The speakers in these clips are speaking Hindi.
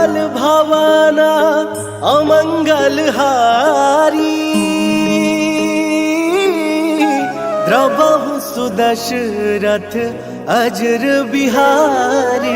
काल भवाना अमंगल हारी, द्रवहु सुदशरथ अजर बिहारी।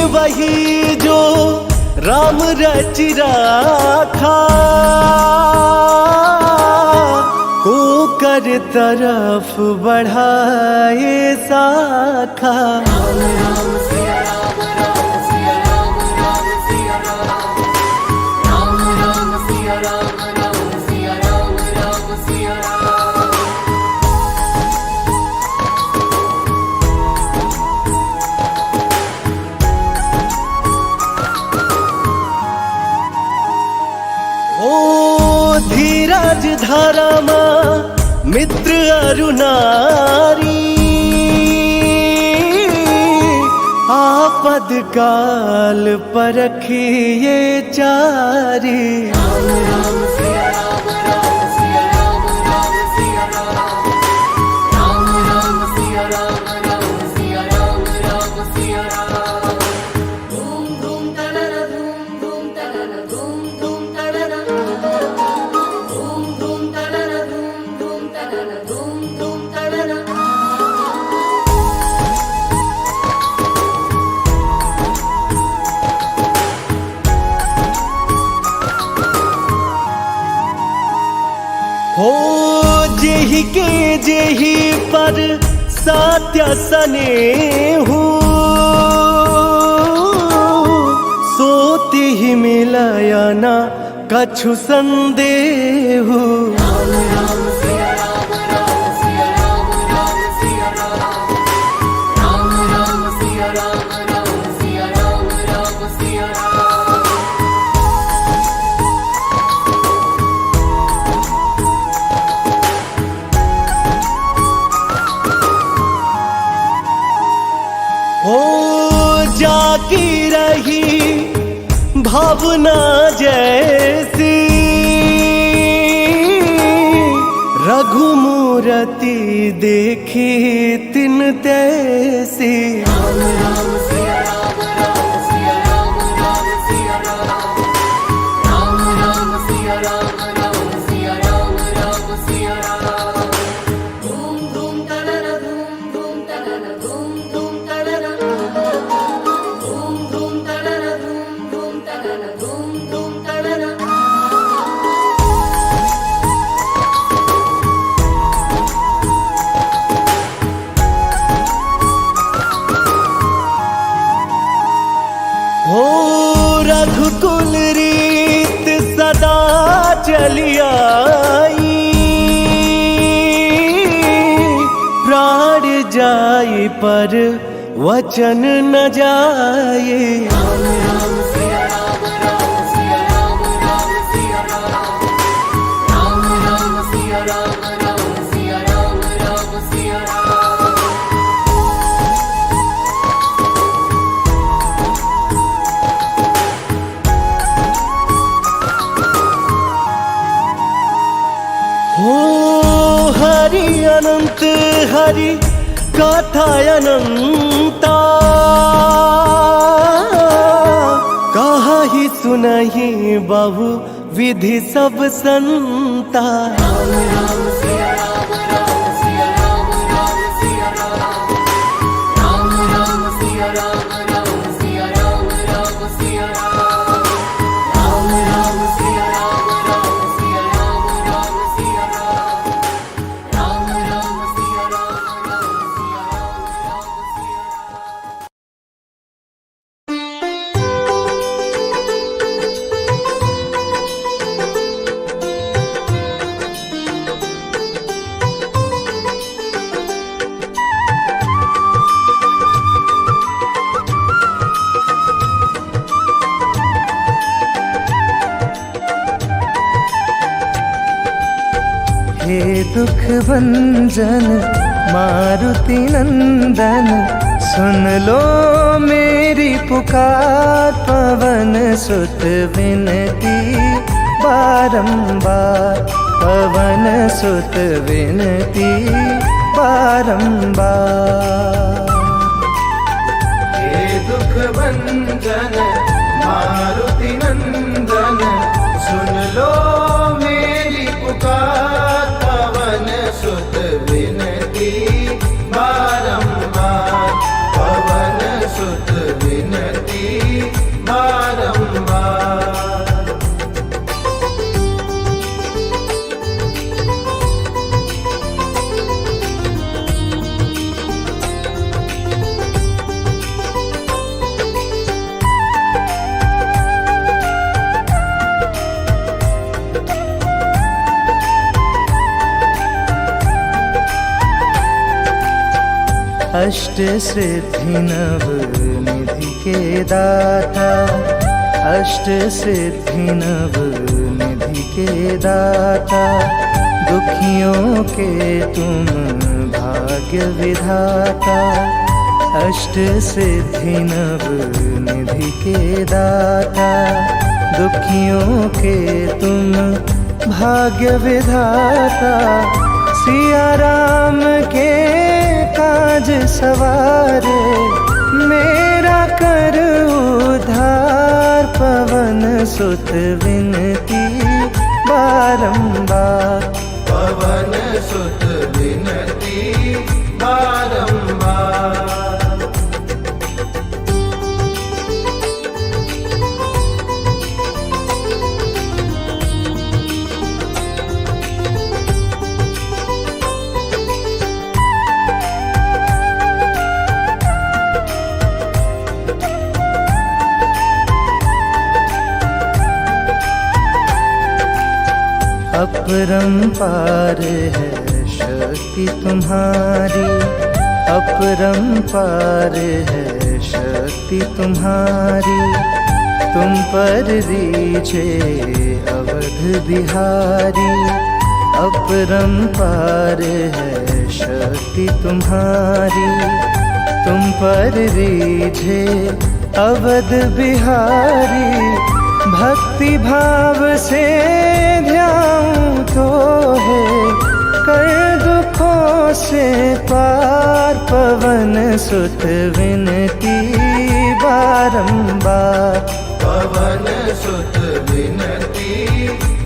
वही जो राम रच राखा, को कर तरफ बढ़ाए शाखा। धीरज धरमा मित्र अरुनारी, आपद काल परखिए चारी। हो जेहि के जेहि पर सात्य स्नेहु, सोति ही मिलया न कछु संदेहु। जाकी रही भावना जैसी, रघुमूरति देखी तिन तैसी। रघुकुल रीत सदा चली आई, प्राण जाई पर वचन न जाए। हरि अनंत हरि कथा अनंता, कहा ही सुनहि बहु विधि सब संता। हे दुख भंजन मारुति नंदन, सुन लो मेरी पुकार। पवन सुत विनती बारंबार, पवन सुत विनती बारंबार। हे दुख भंजन मारुति नंदन, सुन लो मेरी पुकार। पवन सुत विनती बारंबार, पवन सुत विनती बारंबार। अष्ट सिद्धि नव निधि के दाता, अष्ट सिद्धि नव निधि के दाता। दुखियों के तुम भाग्य विधाता, अष्ट सिद्धि नव निधि के दाता। दुखियों के तुम भाग्य विधाता, सिया राम के काज सवारे, मेरा कर उद्धार। पवन सुत विनती बारंबार, पवन सुत विनती बारंबार। अपरंपार है शक्ति तुम्हारी, अपरंपार है शक्ति तुम्हारी। तुम पर रीझे अवध बिहारी, अपरंपार है शक्ति तुम्हारी। तुम पर रीझे अवध बिहारी, भक्ति भाव से ध्याऊं तो है कर दुखों से पार। पवन सुत विनती बारंबार, पवन सुत विनती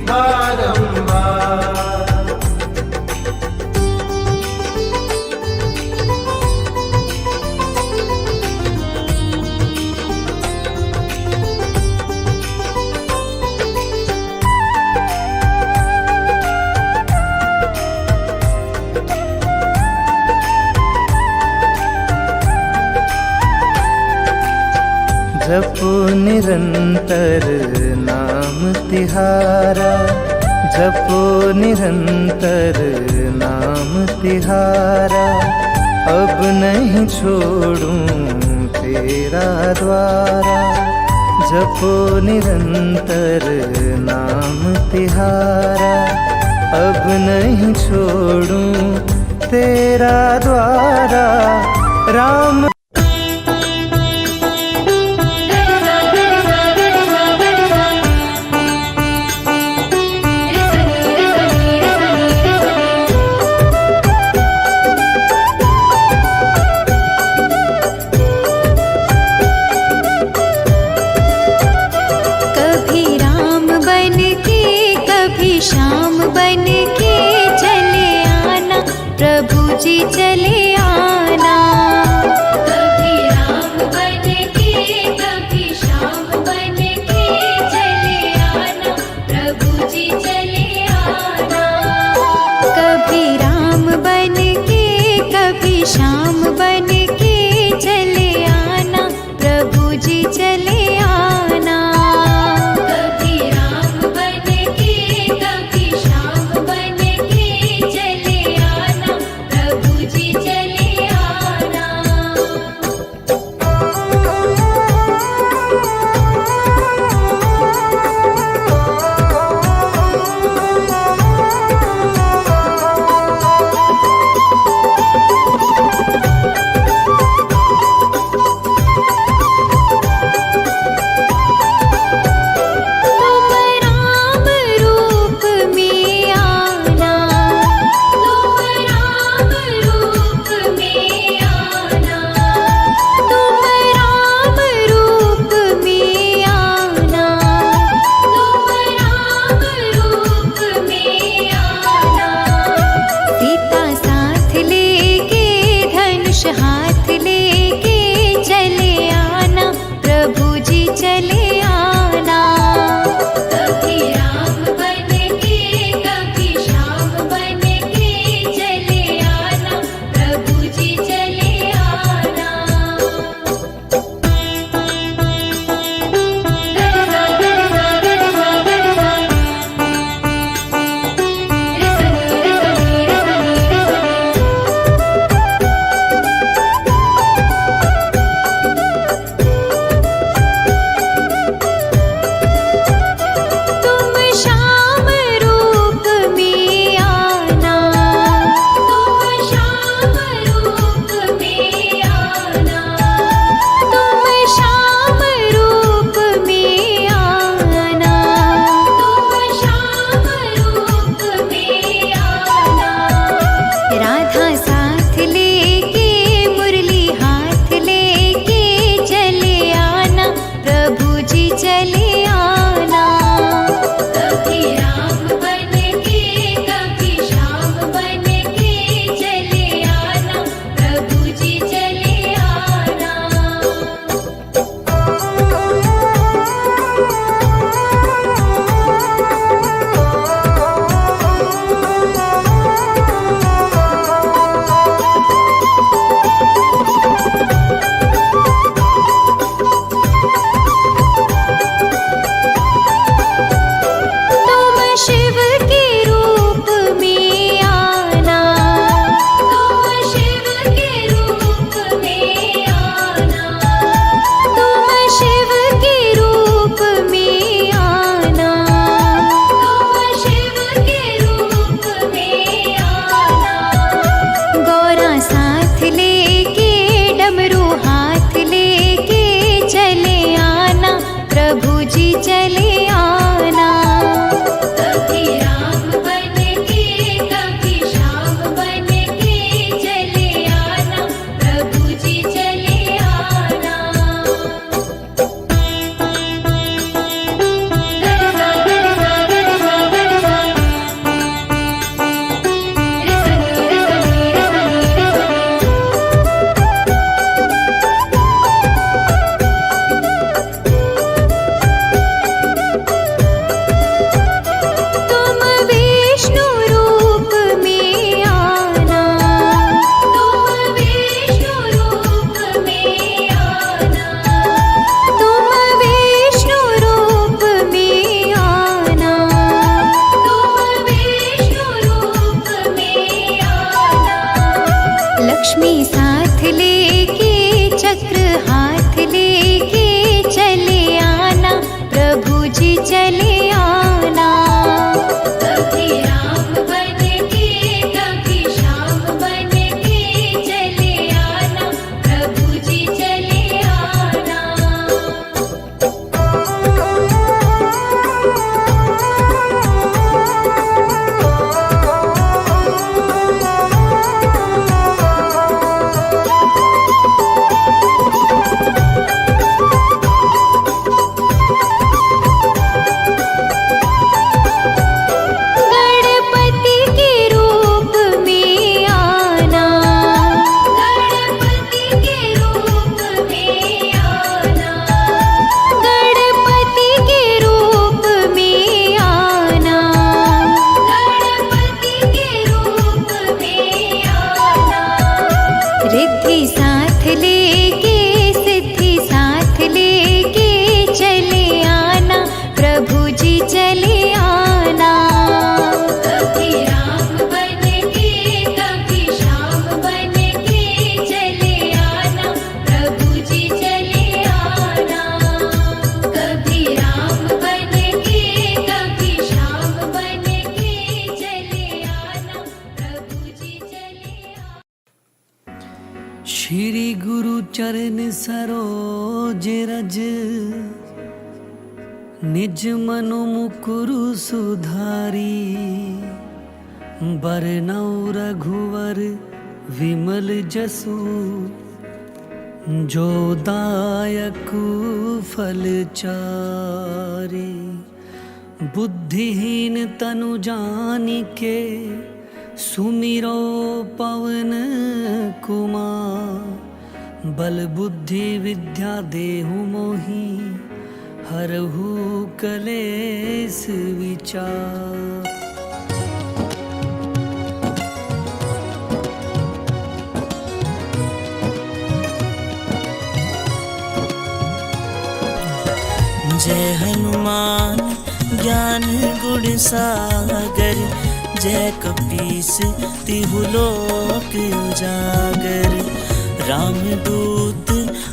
बारंबार। जपो निरंतर नाम तिहारा, जपो निरंतर नाम तिहारा। अब नहीं छोड़ूं तेरा द्वारा, जपो निरंतर नाम तिहारा। अब नहीं छोड़ूं तेरा द्वारा। राम श्याम बन के चले आना, प्रभु जी चले आना। चरण सरोज रज, निज मनु मुकुरु सुधारी। बरनौ रघुवर विमल जसु, जो दायक फल चारि। बुद्धिहीन तनु जानिके, सुमिरो पवन कुमार। बल बुद्धि विद्या देहु मोहि, हरहु कलेस विचार। जय हनुमान ज्ञान गुण सागर, जय कपीस तिहु लोक उजागर। रामदूत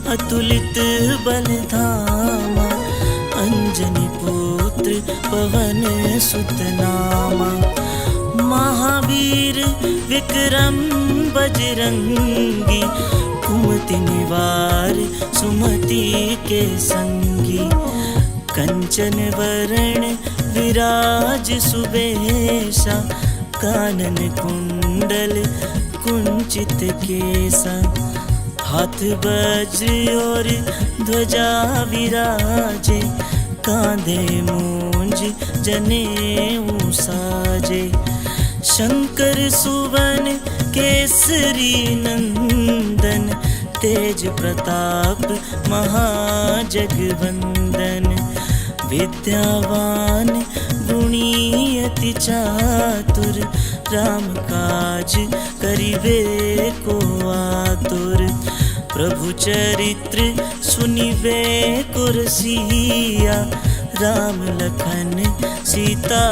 अतुलित बल धामा, अंजनी पुत्र पवन सुत नामा। महावीर विक्रम बजरंगी, कुमति निवार सुमति के संगी। कंचन वरण विराज सुबेशा, कानन कुंडल कुंचित केसा। हाथ वज्र और ध्वजा विराजे, कांधे मूंज जनेऊ साजे। शंकर सुवन केसरी नंदन, तेज प्रताप महाजगवंदन। विद्यावान गुणी अति चातुर, राम काज करिबे को आतुर। प्रभु चरित्र सुनिबे को रसिया, राम लखन सीता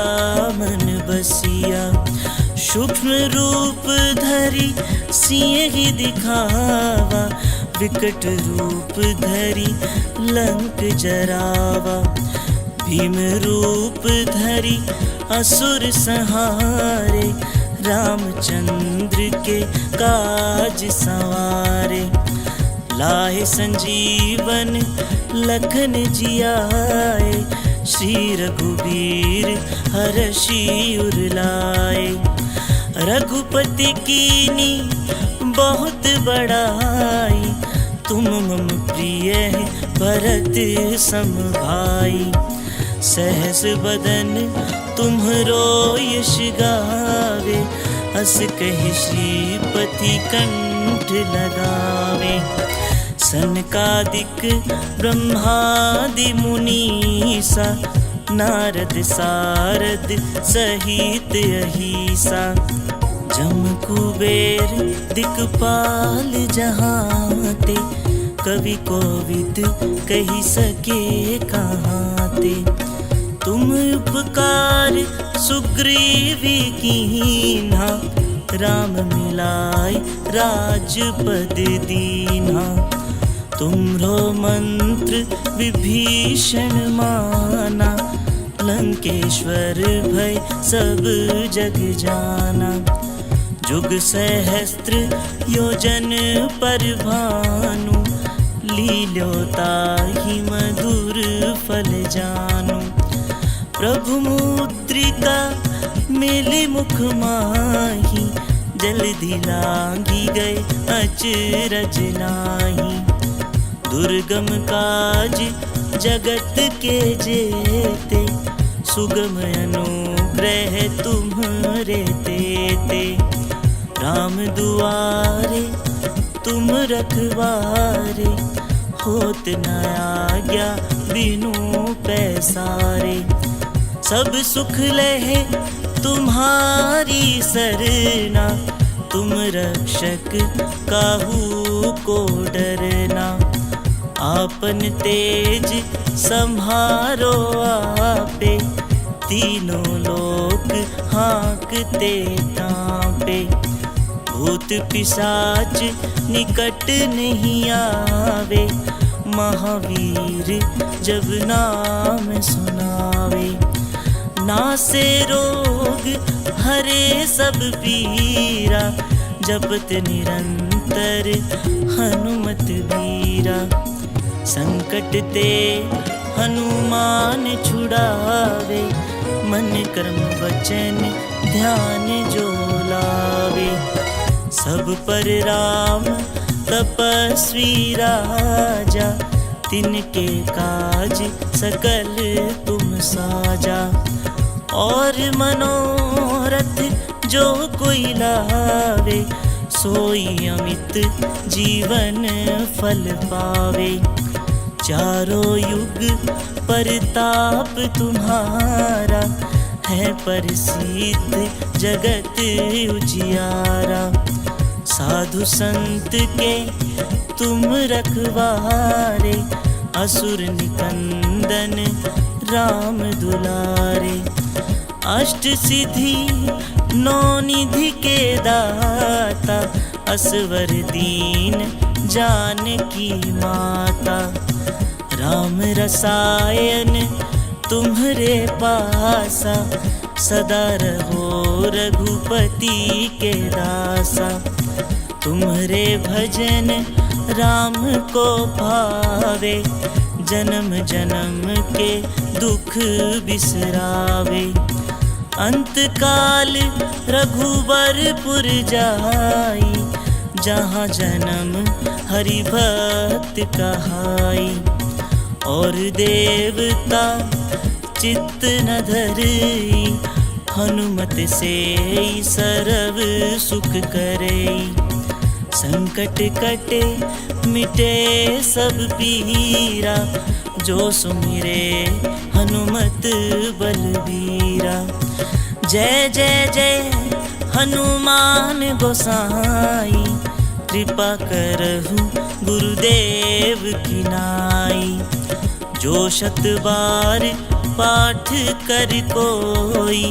मन बसिया। सूक्ष्म रूप धरि सिंह दिखावा, विकट रूप धरि लंक जरावा। भीम रूप धरि असुर संहारे, रामचंद्र के काज सवारे। लाए संजीवन लखन जियाए, श्री रघुबीर हरषि उर लाए। रघुपति कीनी बहुत बड़ाई, तुम मम प्रिय भरत सम भाई। सहस बदन तुम्हरो यश गावे, अस कहि श्रीपति कंठ लगावे। सनकादिक ब्रह्मादि मुनीसा, नारद सारद सहित अहीसा। जम कुबेर दिक्पाल जहांते, कवि कोविद कहि सके कहाते। तुम उपकार सुग्रीवी कीन्हा, राम मिलाय राजपद दीन्हा। तुम्हरो मंत्र विभीषण माना, लंकेश्वर भय सब जग जाना। जुग सहस्त्र योजन पर भानु, लील्योताहि मधुर फल जानू। प्रभु मुद्रिका मिली मुख माही, जल्दी लांगी गए अचरज नाही। दुर्गम काज जगत के जेते, सुगम अनुग्रह तुम्हरे तेते। राम दुआरे तुम रखवारे, होत न आज्ञा बिनु पैसारे। सब सुख लहे तुम्हारी सरना, तुम रक्षक काहू को डरना। आपन तेज सम्हारो आपे, तीनों लोक हाँकते कांपे। भूत पिशाच निकट नहीं आवे, महावीर जब नाम सुनावे। नासे रोग हरे सब पीरा, जपत निरंतर हनुमत बीरा। संकट ते हनुमान छुड़ावे, मन कर्म वचन ध्यान जो लावे। सब पर राम तपस्वी राजा, तिनके काज सकल तुम साजा। और मनोरथ जो कोई लावे, सोई अमित जीवन फल पावे। चारों युग परताप तुम्हारा, है प्रसिद्ध जगत उजियारा। साधु संत के तुम रखवारे, असुर निकंदन राम दुलारे। अष्ट सिद्धि नौ निधि के दाता, असवर दीन जानकी माता। राम रसायन तुम्हरे पासा, सदा रहो रघुपति के दासा। तुम्हरे भजन राम को पावे, जन्म जन्म के दुख बिसरावे। अंत काल रघुबरपुर जाई, जहाँ जन्म हरि भक्त कहाई। और देवता चित्त न धरई, हनुमत से सर्व सुख करई। संकट कटे मिटे सब पीरा, जो सुमिरे हनुमत बलबीरा। जय जय जय हनुमान गोसाई, कृपा करहु गुरुदेव की नाई। जो शत बार पाठ कर कोई,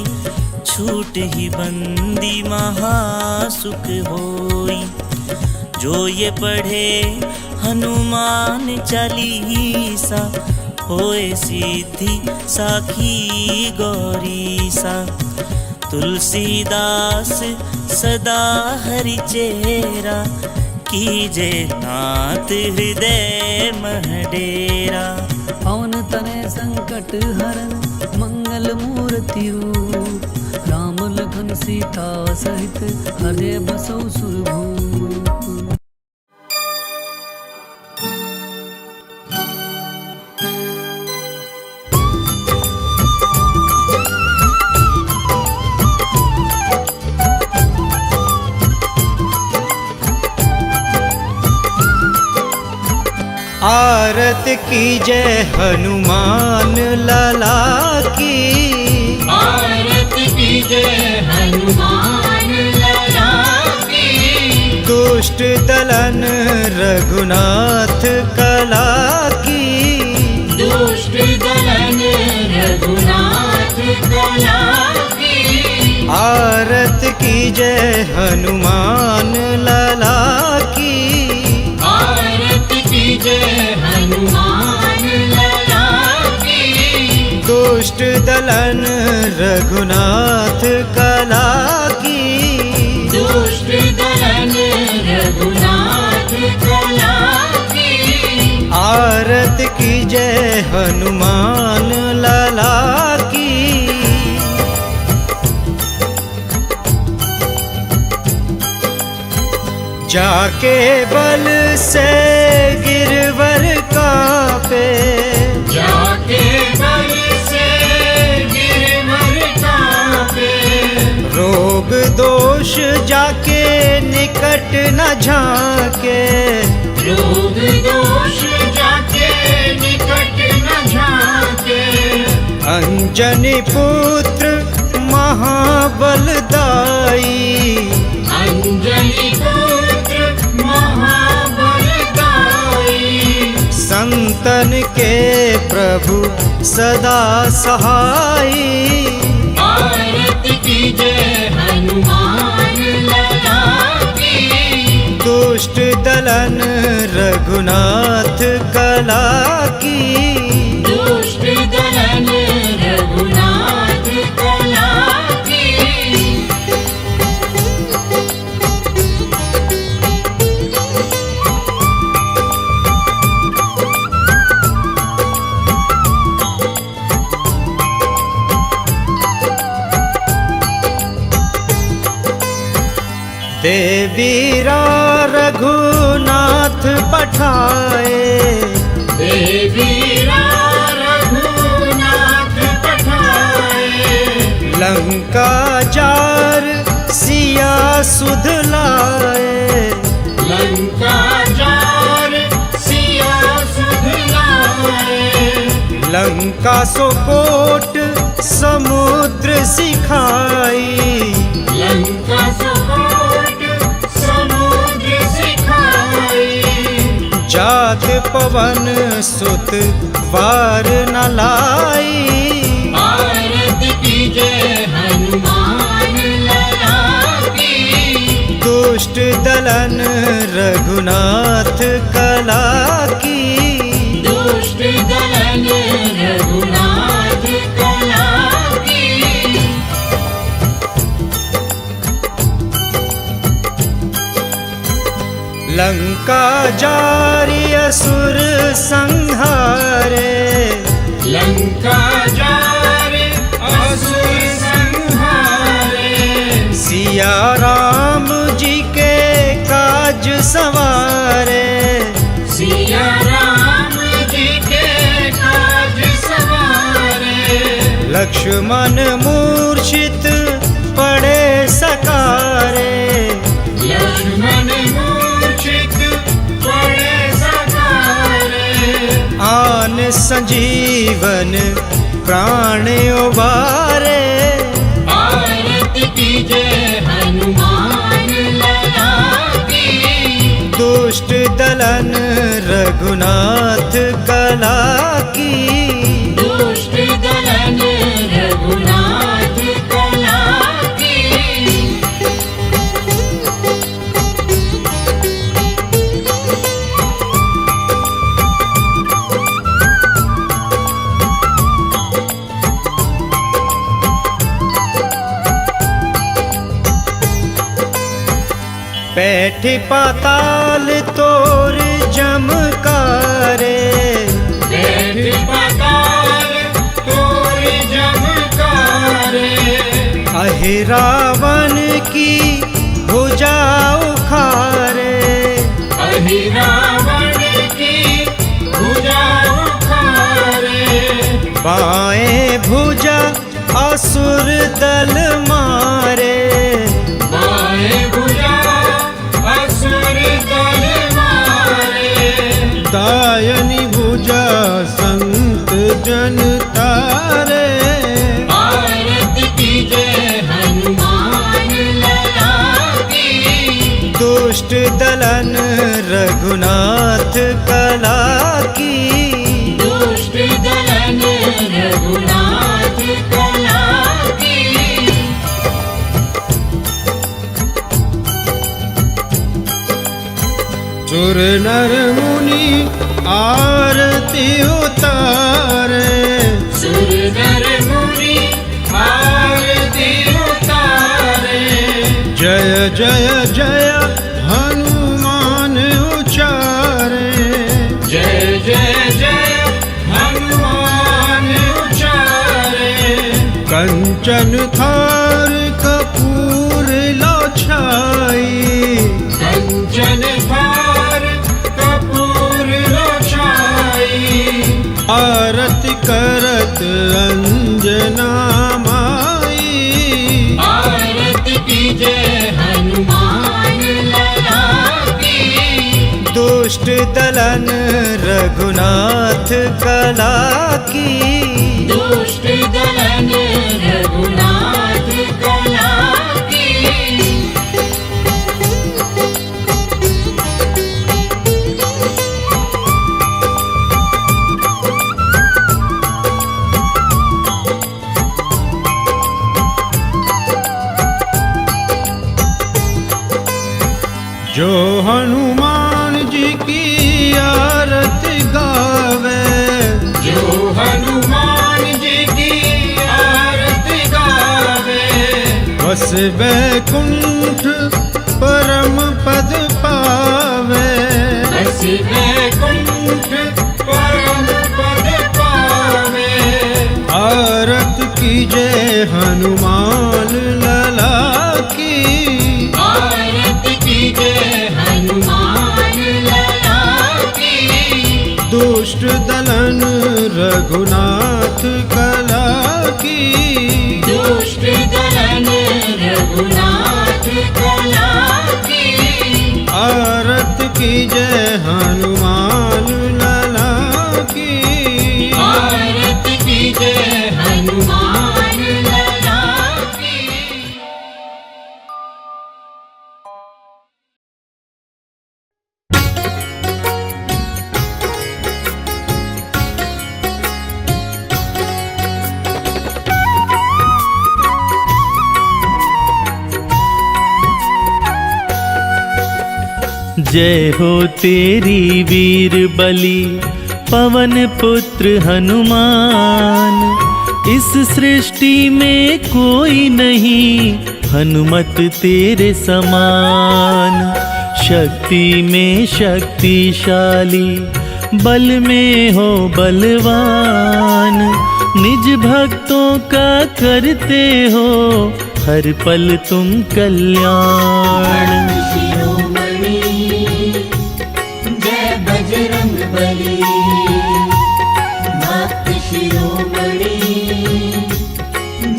छूट ही बंदी महासुख होई। जो ये पढ़े हनुमान चालीसा, होए सिद्धि साखी गौरीसा। तुलसीदास सदा हरि चेरा, कीजे नाथ हृदय महडेरा। पवन तनय संकट हरन मंगल मूर्ति रूप, राम लखन सीता सहित हृदय बसौ सुरभूप। आरत कीजय हनुमान लाला की, आरत कीजय हनुमान लाला की। दुष्ट दलन रघुनाथ कला की, दुष्ट दलन रघुनाथ कला की। आरत कीजय हनुमान लाला की, आरत कीजय हनुमान लाला की। दुष्ट दलन रघुनाथ कला की, दुष्ट दलन रघुनाथ कला की। आरत कीजय हनुमान लाला की। जाके बल से गिरवर कापे, जाके बल से गिरवर कापे। रोग दोष जाके निकट न झाके, रोग दोष जाके निकट न झाके। अंजनी पुत्र महाबलदाई, अंजनी पुत्र महाबलदाई। संतन के प्रभु सदा सहाई। आरत कीजय हनुमान लाला की। दुष्ट दलन रघुनाथ कला की, दुष्ट दलन रघुनाथ कला की। देवीरा रघुनाथ पठाए, देवीरा रघुनाथ पठाए, लंका जार सिया सुध लाए, लंका जार सिया सुध लाए, लंका सो कोट समुद्र सिखाई, लंका सुकोट समुद्र सिखाई, जात पवन सुत वार न लाई, आरती कीजे हनुमान लला की, दुष्ट दलन रघुनाथ कला की, दुष्ट दलन रघुनाथ कला की। लंका जारी असुर संहारे, लंका जार असुर संहारे, सिया राम जी के काज सवारे, सिया राम जी के काज सवारे, लक्ष्मण मूर्छित पड़े सकारे, लक्ष्मण मूर्छित पड़े सकारे, आन संजीवन प्राण उबारे, आरती कीजे हनुमान लला की, दुष्ट दलन रघुनाथ कला की, दुष्ट दलन रघुनाथ कला की। बैठी पाताल तोर जमकारे, बैठ पाताल तोर जमकारे, अहि रावण की भुजा उखारे, अहि रावण की भुजा उखारे, बाएं भुजा असुर दल मारे, बाएं भुजा असुर दल मारे, दायनी भुजा संत जन तारे, आरती कीजे हनुमान लला की, दुष्ट दलन रघुनाथ कला की, दुष्ट दलन रघुनाथ कला की। सुर नर मुनि आरती उतारे, सुर नर मुनि आरती उतारे, जय जय जय हनुमान उचारे, जय जय जय हनुमान उचारे, कंचन थार कपूर लो छाई, कंचन थार कपूर लो छाई, आरती करत अंजना माई, आरती कीजे हनुमान लला की, दुष्ट दलन रघुनाथ कला की, दुष्ट दलन रघुनाथ कला की। जो हनुमान जी की आरती गावे, जो हनुमान जी की आरती गावे, बस बैकुंठ परम पद पावे, बस बैकुंठ परम पद पावे, आरत कीजे हनुमान लला की, आरती रघुनाथ कला की। दुष्ट दलन रघुनाथ कला की। आरत की जय हनुमान लला की। आरत की जय हनुमान लला की। जय हो तेरी वीर बलि पवन पुत्र हनुमान। इस सृष्टि में कोई नहीं हनुमत तेरे समान। शक्ति में शक्तिशाली बल में हो बलवान। निज भक्तों का करते हो हर पल तुम कल्याण। बजरंग बली भक्त शिरोमणि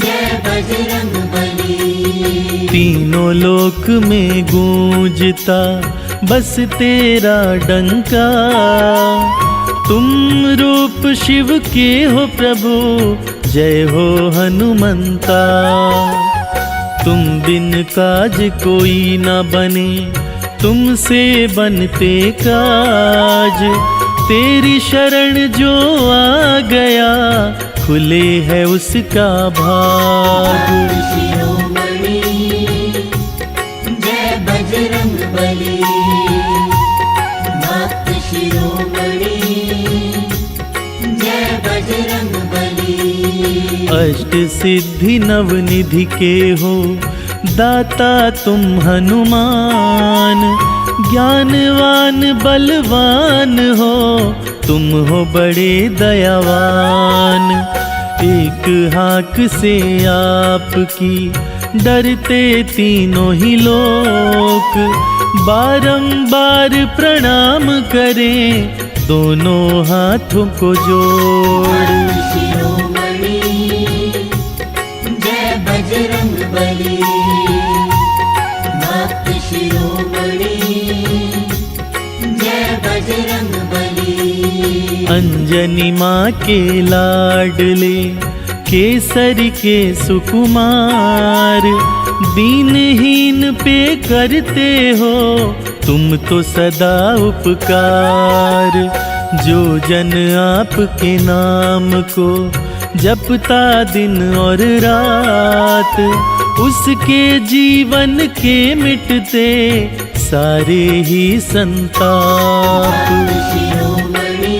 जय बजरंग बली। तीनों लोक में गूंजता बस तेरा डंका। तुम रूप शिव के हो प्रभु जय हो हनुमंता। तुम बिन काज कोई न बने तुमसे बनते काज। तेरी शरण जो आ गया खुले है उसका भाग। शिरोमणि जय बजरंग बली भक्त शिरोमणि जय बजरंग बली। अष्ट सिद्धि नवनिधि के हो दाता तुम हनुमान। ज्ञानवान बलवान हो तुम हो बड़े दयावान। एक हाक से आपकी डरते तीनों ही लोग। बारंबार प्रणाम करें दोनों हाथों को जोड़। शिरोमणि जय बजरंग बली भक्त शिरोमणि जय बजरंग बली। अंजनी माँ के लाडले केसरी के सुकुमार। दीनहीन पे करते हो तुम तो सदा उपकार। जो जन आपके नाम को जपता दिन और रात। उसके जीवन के मिटते सारे ही संताप। शिरोमणि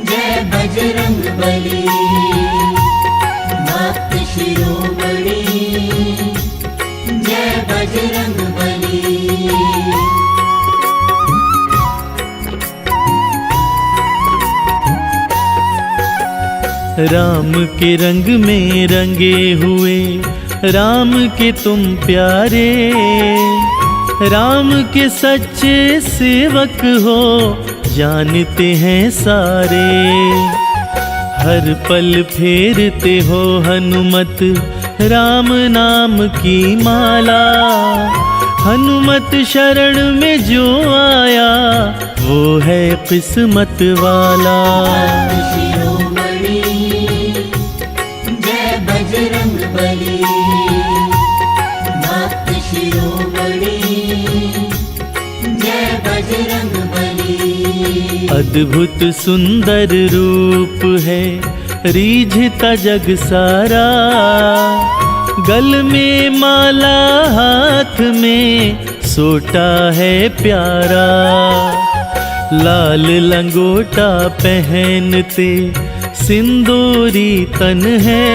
जय बजरंग बली भक्त शिरोमणि जय बजरंग बली। राम के रंग में रंगे हुए राम के तुम प्यारे। राम के सच्चे सेवक हो जानते हैं सारे। हर पल फेरते हो हनुमत राम नाम की माला। हनुमत शरण में जो आया वो है किस्मत वाला। शिरोमणि जय बजरंग बली भक्त शिरोमणि जय बजरंग बली। अद्भुत सुंदर रूप है रीझता जग सारा। गल में माला हाथ में सोटा है प्यारा। लाल लंगोटा पहनते सिंदूरी तन है।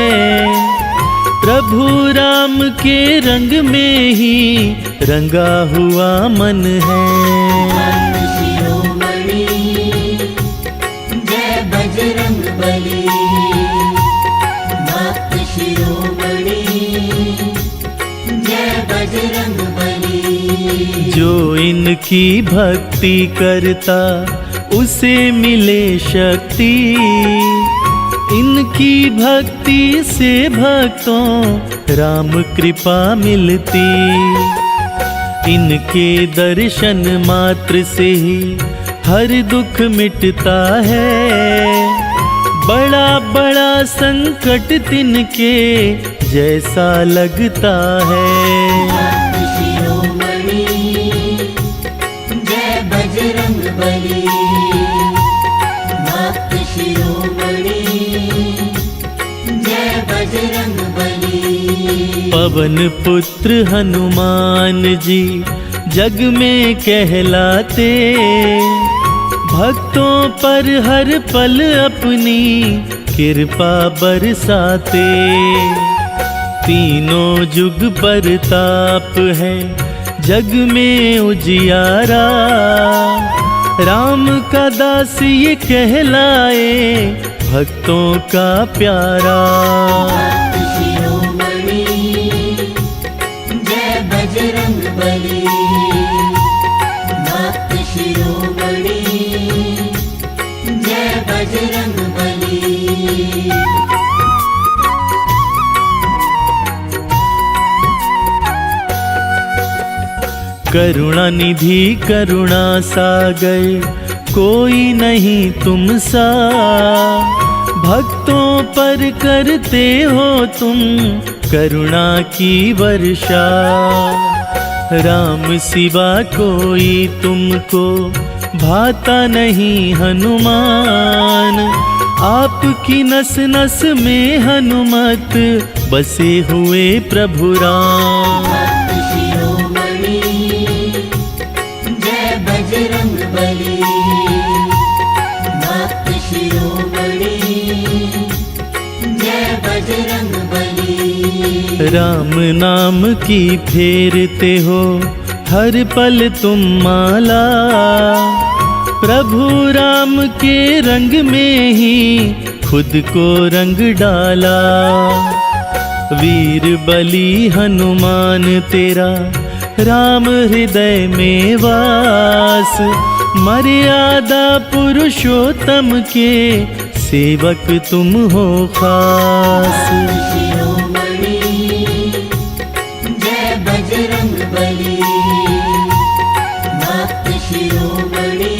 प्रभु राम के रंग में ही रंगा हुआ मन है। शिरोमणि जय बजरंग बली भक्त शिरोमणि जय बजरंग बली। जो इनकी भक्ति करता उसे मिले शक्ति। इनकी भक्ति से भक्तों राम कृपा मिलती। इनके दर्शन मात्र से ही हर दुख मिटता है। बड़ा बड़ा संकट तिनके जैसा लगता है। शिरोमणि जय बजरंग बली। भक्त शिरोमणि जय बजरंग बली। पवन पुत्र हनुमान जी जग में कहलाते। भक्तों पर हर पल अपनी कृपा बरसाते। तीनों जुग परताप है जग में उजियारा। राम का दास ये कहलाए भक्तों का प्यारा। शिरोमणि जय बजरंग बली। भक्त शिरोमणि जय बजरंग बली। करुणा निधि करुणा सागर कोई नहीं तुम सा। भक्तों पर करते हो तुम करुणा की वर्षा। राम सिवा कोई तुमको भाता नहीं हनुमान। आपकी नस नस में हनुमत बसे हुए प्रभु राम। शिरोमणि जय बजरंग बली। भक्त शिरोमणि जय बजरंग बली। राम नाम की फेरते हो हर पल तुम माला। प्रभु राम के रंग में ही खुद को रंग डाला। वीर बली हनुमान तेरा राम हृदय में वास। मर्यादा पुरुषोत्तम के सेवक तुम हो खास। शिरोमणि जय बजरंग बली। भक्त शिरोमणि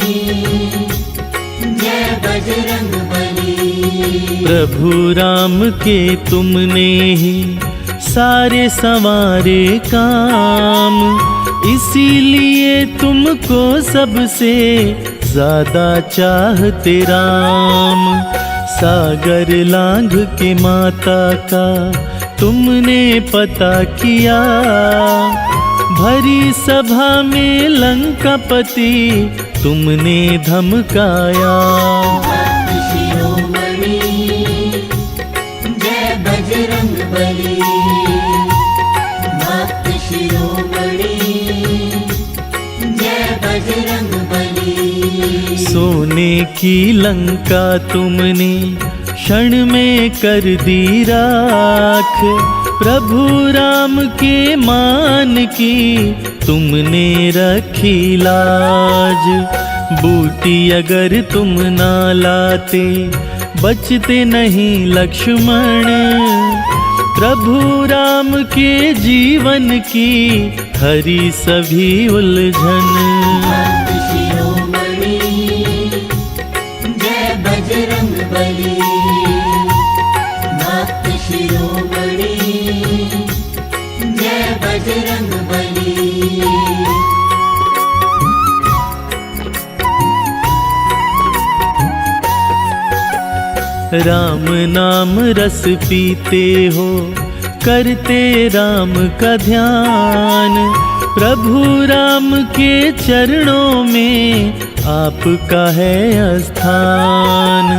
जय बजरंग बली। प्रभु राम के तुमने ही सारे संवारे काम। इसीलिए तुमको सबसे ज्यादा चाहते राम। सागर लांघ के माता का तुमने पता किया। भरी सभा में लंकापति तुमने धमकाया। शिरोमणि जय बजरंग बली। भक्त शिरोमणि जय बजरंग बली। सोने की लंका तुमने क्षण में कर दी राख। प्रभु राम के मान की तुमने रखी लाज। बूटी अगर तुम ना लाते बचते नहीं लक्ष्मण। प्रभु राम के जीवन की हरी सभी उलझन। शिरोमणि जय बजरंग बली। भक्त शिरोमणि जय बजरंग बली। राम नाम रस पीते हो करते राम का ध्यान। प्रभु राम के चरणों में आपका है स्थान।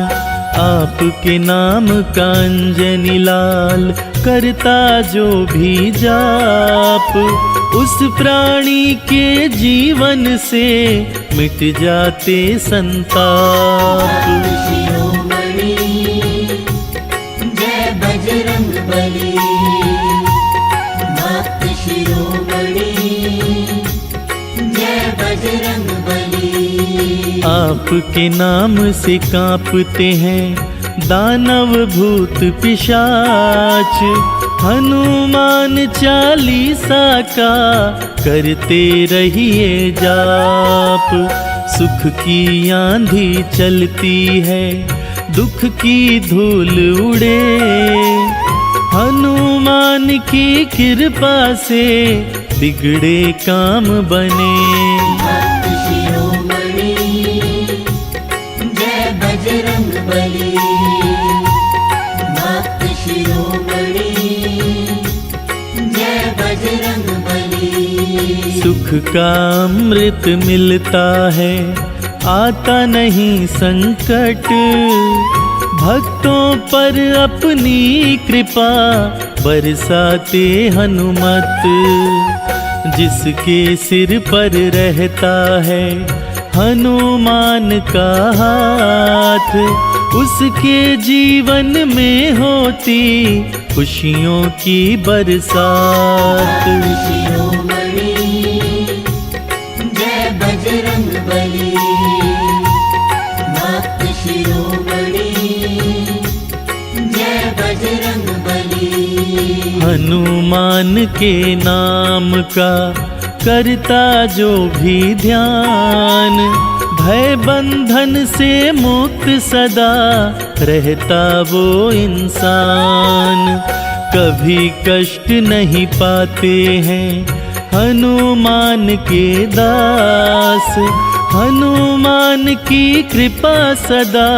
आपके नाम का अंजनी लाल करता जो भी जाप। उस प्राणी के जीवन से मिट जाते संताप। शिरोमणि जय बजरंग बली। भक्त शिरोमणि जय बजरंग बली। आपके नाम से कांपते हैं दानव भूत पिशाच। हनुमान चालीसा का करते रहिए जाप। सुख की आंधी चलती है, दुख की धूल उड़े। हनुमान की कृपा से बिगड़े काम बने। भक्त शिरोमणि जय बजरंग बली। भक्त शिरोमणि जय बजरंग बली। सुख का अमृत मिलता है, आता नहीं संकट। भक्तों पर अपनी कृपा बरसाते हनुमत। जिसके सिर पर रहता है हनुमान का हाथ, उसके जीवन में होती खुशियों की बरसात। शिरोमणि जय बजरंग बली। भक्त शिरोमणि जय बजरंग बली। हनुमान के नाम का करता जो भी ध्यान, भय बंधन से मुक्त सदा रहता वो इंसान। कभी कष्ट नहीं पाते हैं हनुमान के दास। हनुमान की कृपा सदा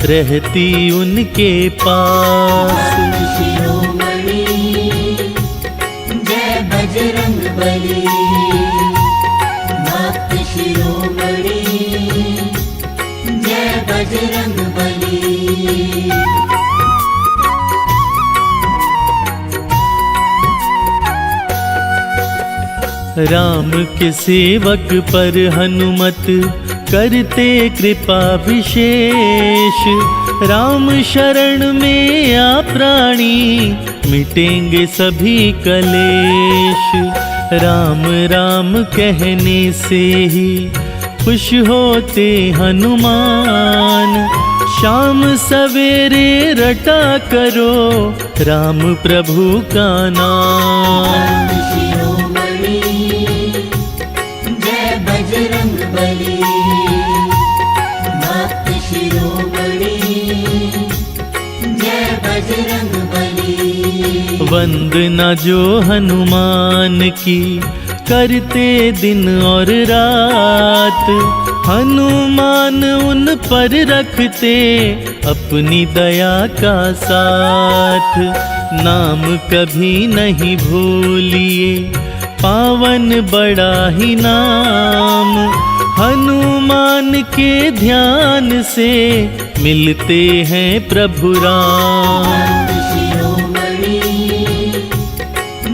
रहती उनके पास। शिरोमणि जय बजरंग बली। भक्त शिरोमणि जय बजरंग बली। राम के सेवक पर हनुमत करते कृपा विशेष। राम शरण में आ प्राणी मिटेंगे सभी कलेश। राम राम कहने से ही खुश होते हनुमान। शाम सवेरे रटा करो राम प्रभु का नाम। शिरोमणि जय बजरंग बली। भक्त शिरोमणि जय बजरंग बली। वंदना जो हनुमान की करते दिन और रात। हनुमान उन पर रखते अपनी दया का साथ। नाम कभी नहीं भूलिए पावन बड़ा ही नाम। हनुमान के ध्यान से मिलते हैं प्रभु राम। शिरोमणि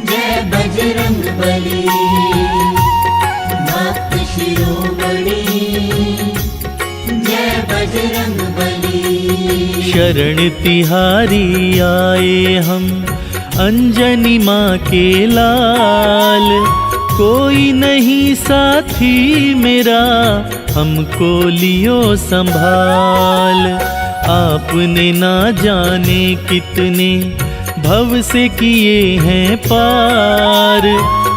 जय बजरंग बली। भक्त शिरोमणि जय बजरंग बली। शरण तिहारी आए हम अंजनी माँ के लाल। कोई नहीं साथी मेरा हमको लियो संभाल। आपने ना जाने कितने भव से किए हैं पार।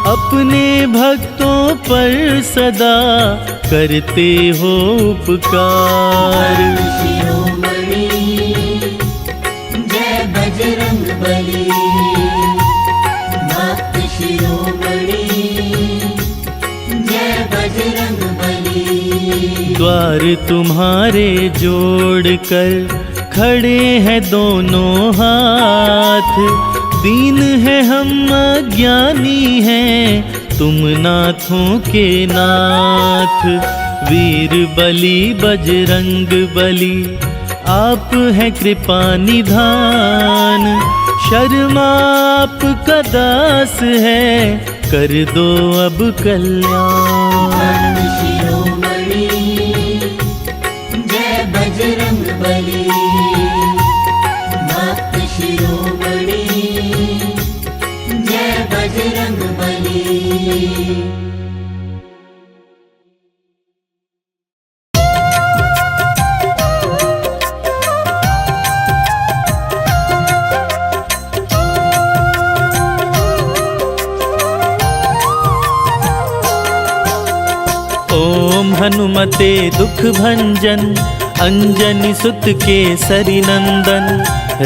अपने भक्तों पर सदा करते हो उपकार। शिरोमणि जय बजरंग बली। भक्त शिरोमणि जय बजरंग बली। द्वार तुम्हारे जोड़कर खड़े हैं दोनों हाथ। दीन है हम अज्ञानी हैं तुम नाथों के नाथ। वीर बली बजरंग बली आप हैं कृपा निधान। शर्मा आपका दास है कर दो अब कल्याण। शिरोमणि जय बजरंग बली। भक्त शिरोमणि जय बजरंग बली। हनुमते दुख भंजन अंजनी सुत केसरी नंदन।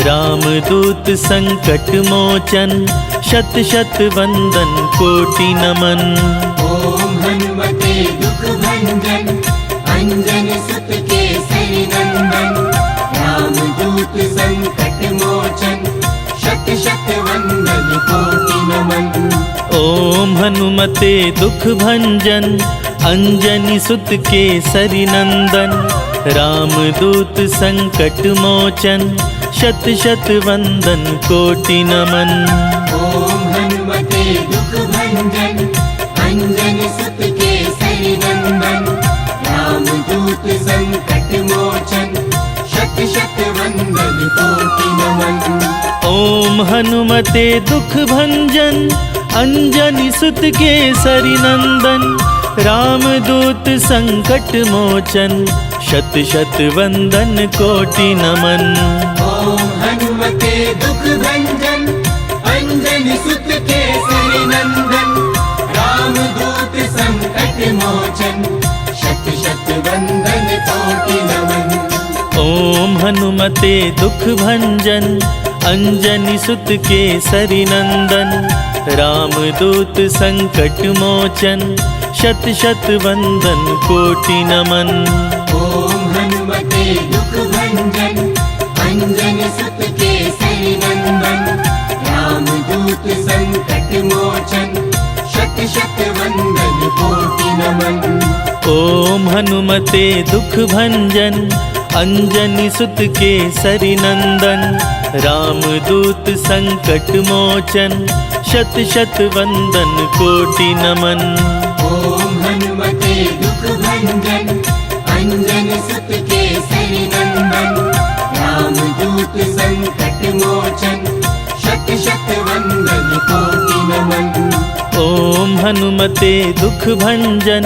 रामदूत संकट मोचन शत शत वंदन कोटि नमन। ओम हनुमते दुख भंजन अंजनी सुत केसरी नंदन। रामदूत संकट मोचन शत शत वंदन कोटि नमन। ओम हनुमते दुख भंजन अंजनी सुत केसरी नंदन। रामदूत संकट मोचन शत शत वंदन कोटि नमन। ओम हनुमते दुख भंजन अंजनी सुत केसरी नंदन। रामदूत संकट मोचन शत शत वंदन कोटि नमन। ओम हनुमते दुख भंजन अंजनी सुत केसरी नंदन। रामदूत संकट मोचन शत शत वंदन कोटि नमन। ओम हनुमते दुख भंजन अंजनी सुत केसरी नंदन। रामदूत संकट मोचन शत शत वंदन कोटि नमन। ओम हनुमते दुख भंजन अंजनी सुत केसरी नंदन। रामदूत संकट मोचन शत शत वंदन कोटि नमन। ओम हनुमते दुख भंजन अंजनी सुत केसरी नंदन। रामदूत संकट मोचन शत शत वंदन कोटि नमन। ओम हनुमते दुख भंजन अंजनी सुत केसरी नंदन। रामदूत संकट मोचन शत शत वंदन कोटि नमन। ओम हनुमते दुख भंजन अंजनी सुत केसरी नंदन। रामदूत संकट मोचन शत शत वंदन कोटि नमन। ओम हनुमते दुख भंजन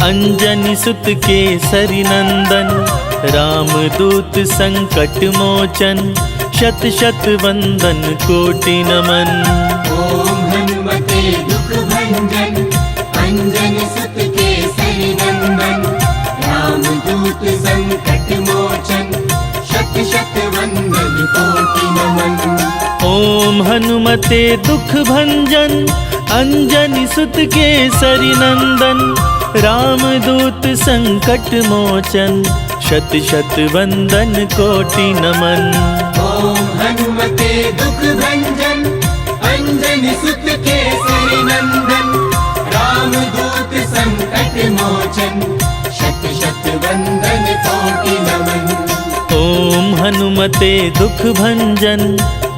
अंजनी सुत केसरी नंदन। रामदूत संकट मोचन शत शत वंदन कोटि नमन। ओम हनुमते दुख भंजन अंजनी सुत केसरी नंदन। रामदूत संकट मोचन शत शत वंदन कोटि नमन। ओम हनुमते दुख भंजन अंजनी सुत केसरी नंदन। रामदूत संकट मोचन शत शत वंदन कोटि नमन। ओम हनुमते दुख भंजन अंजनी सुत केसरी नंदन। रामदूत संकट मोचन शत शत वंदन कोटि नमन। ओम हनुमते दुख भंजन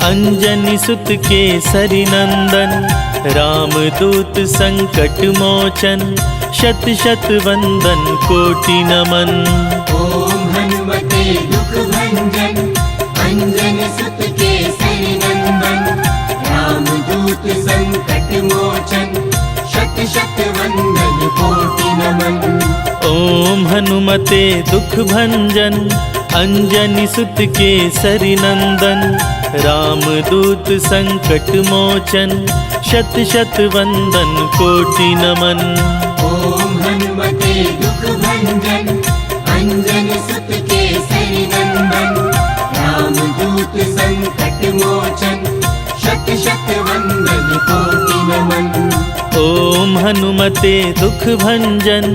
अंजनी सुत केसरी नंदन। रामदूत संकट मोचन शत शत वंदन कोटि नमन। ओम हनुमते दुख भंजन अंजनी सुत केसरी नंदन। रामदूत संकट मोचन शत शत वंदन कोटि नमन। ओम हनुमते दुख भंजन अंजनी सुत केसरी नंदन। रामदूत संकट मोचन शत शत वंदन कोटि नमन। ओम हनुमते दुख भंजन अंजनी सुत केसरी नंदन। रामदूत संकट मोचन शत शत वंदन कोटि नमन। ओम हनुमते दुख भंजन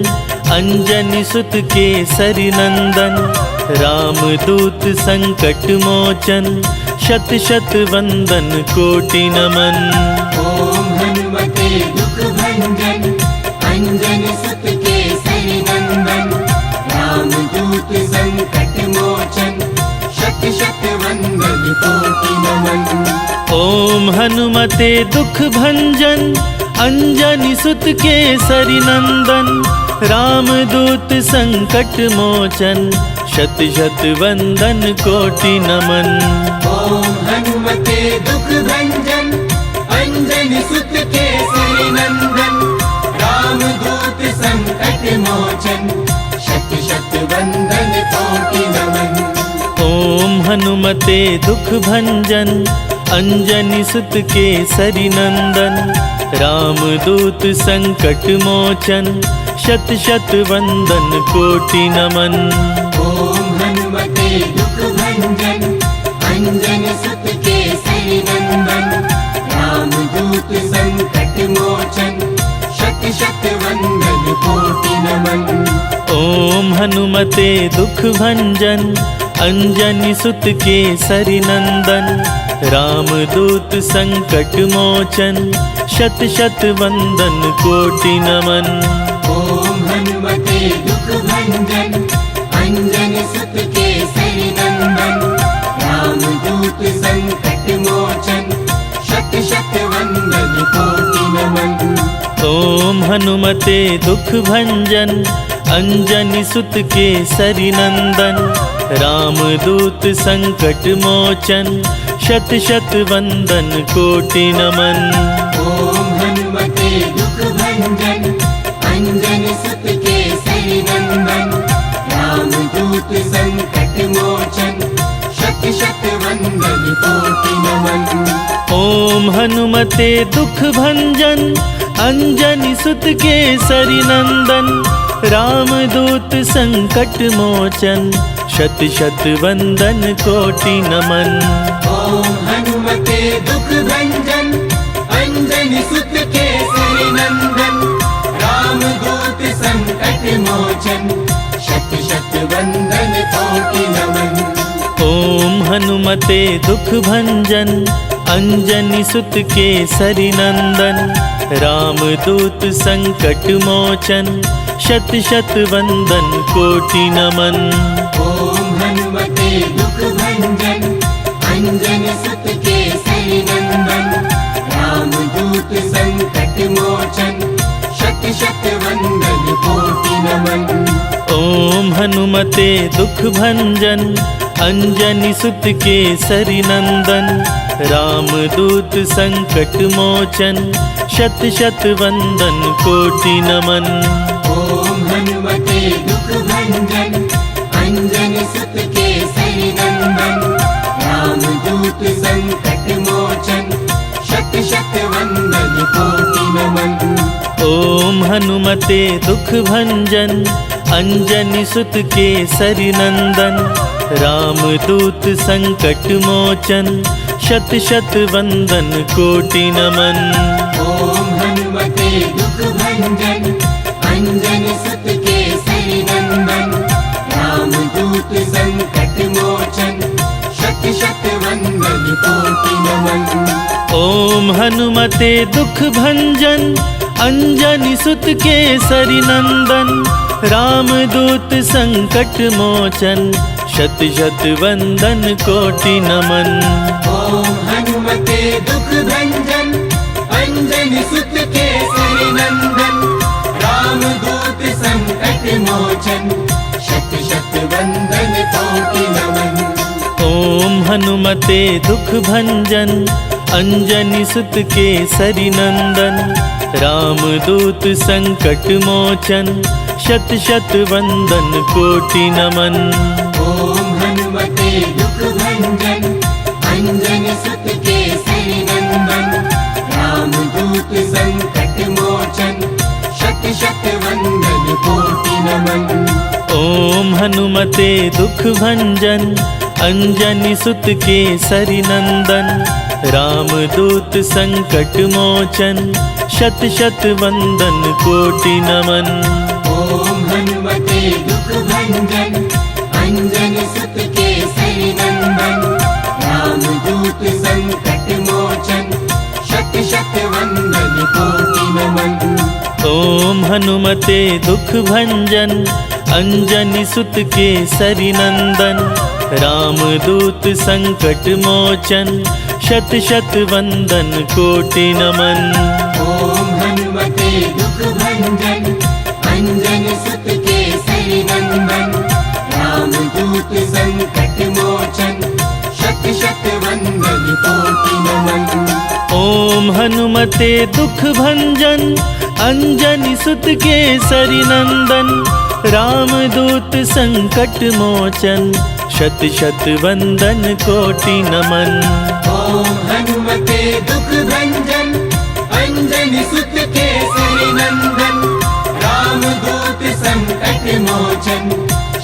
अंजनी सुत केसरी नंदन। रामदूत संकट मोचन शत शत वंदन कोटि नमन। ओम हनुमते दुख भंजन अंजनी सुत केसरी नंदन। रामदूत संकट मोचन शत शत वंदन कोटि नमन। ओम हनुमते दुख भंजन अंजनी सुत केसरी नंदन। रामदूत संकट मोचन शत शत वंदन कोटि नमन। ओम हनुमते दुख भंजन अंजनी सुत केसरी नंदन। रामदूत संकट मोचन शत शत वंदन कोटि नमन। ओम हनुमते दुख भंजन अंजनी सुत केसरी नंदन। रामदूत संकट मोचन शत शत वंदन कोटि नमन। ओम हनुमते दुख भंजन अंजनी सुत केसरी नंदन। राम दूत संकट मोचन शत शत वंदन कोटि नमन। ओम हनुमते दुख भंजन अंजनी सुत केसरी नंदन। राम दूत संकट मोचन शत शत वंदन कोटि नमन। ओम हनुमते दुख भंजन अंजनी सुत केसरी नंदन। राम दूत संकट मोचन शत शत वंदन कोटि नमन। ओम हनुमते दुख भंजन अंजनी सुत केसरी नंदन। राम दूत संकट मोचन शत शत वंदन कोटि नमन। ओम हनुमते दुख भंजन अंजनी सुत केसरी नंदन। राम दूत संकट मोचन शत शत वंदन कोटि नमन। ओम हनुमते दुख भंजन अंजनी सुत केसरी नंदन। राम दूत संकट मोचन शत शत वंदन कोटि नमन। ओम हनुमते दुख भंजन अंजनी सुत केसरी नंदन। राम दूत संकट मोचन शत शत वंदन कोटि नमन। ओम हनुमते दुख भंजन अंजनी सुत केसरी नंदन। राम दूत संकट मोचन शत शत वंदन कोटि नमन। ओम हनुमते दुख भंजन अंजनी सुत केसरी नंदन। राम दूत संकट मोचन शत शत वंदन कोटि नमन। ओम हनुमते दुख भंजन अंजनी सुत केसरी नंदन। राम दूत संकट मोचन शत शत वंदन कोटि नमन। ओम हनुमते दुख भंजन अंजनी सुत केसरी नंदन। राम दूत संकट मोचन शत शत वंदन कोटि नमन। ओम हनुमते दुख भंजन अंजनी सुत केसरी नंदन। राम दूत संकट मोचन शत शत वंदन कोटि नमन। ओम हनुमते दुख भंजन अंजनी सुत केसरी नंदन। राम दूत संकट मोचन शत शत वंदन कोटि नमन। ओम हनुमते दुख भंजन अंजनी सुत केसरी नंदन। राम दूत संकट मोचन शत शत वंदन कोटि नमन। ओम हनुमते दुख भंजन अंजनी सुत केसरी नंदन। राम दूत संकट मोचन शत शत वंदन कोटि नमन। ओम हनुमते दुख भंजन अंजनी सुत केसरी नंदन। राम दूत संकट मोचन शत शत वंदन कोटि नमन। ओम हनुमते दुख भंजन अंजनी सुत केसरी नंदन। राम दूत संकट मोचन शत शत वंदन कोटि नमन। ओम हनुमते दुख भंजन अंजनी सुत केसरी नंदन। राम दूत संकट मोचन शत शत वंदन कोटि नमन। ओम हनुमते दुख भंजन अंजनी सुत केसरी नंदन। राम दूत संकट मोचन शत शत वंदन कोटि नमन। ओम हनुमते दुख भंजन अंजनी सुत केसरी नंदन। राम दूत संकट मोचन शत शत वंदन कोटि नमन। ओम हनुमते दुख भंजन अंजनी सुत केसरी नंदन। राम दूत संकट मोचन शत शत वंदन कोटि नमन। ओम हनुमते दुख भंजन अंजनी सुत केसरी नंदन। राम दूत संकट मोचन शत शत वंदन कोटि नमन। ओम हनुमते दुख भंजन अंजनी सुत केसरी नंदन। राम दूत मोचन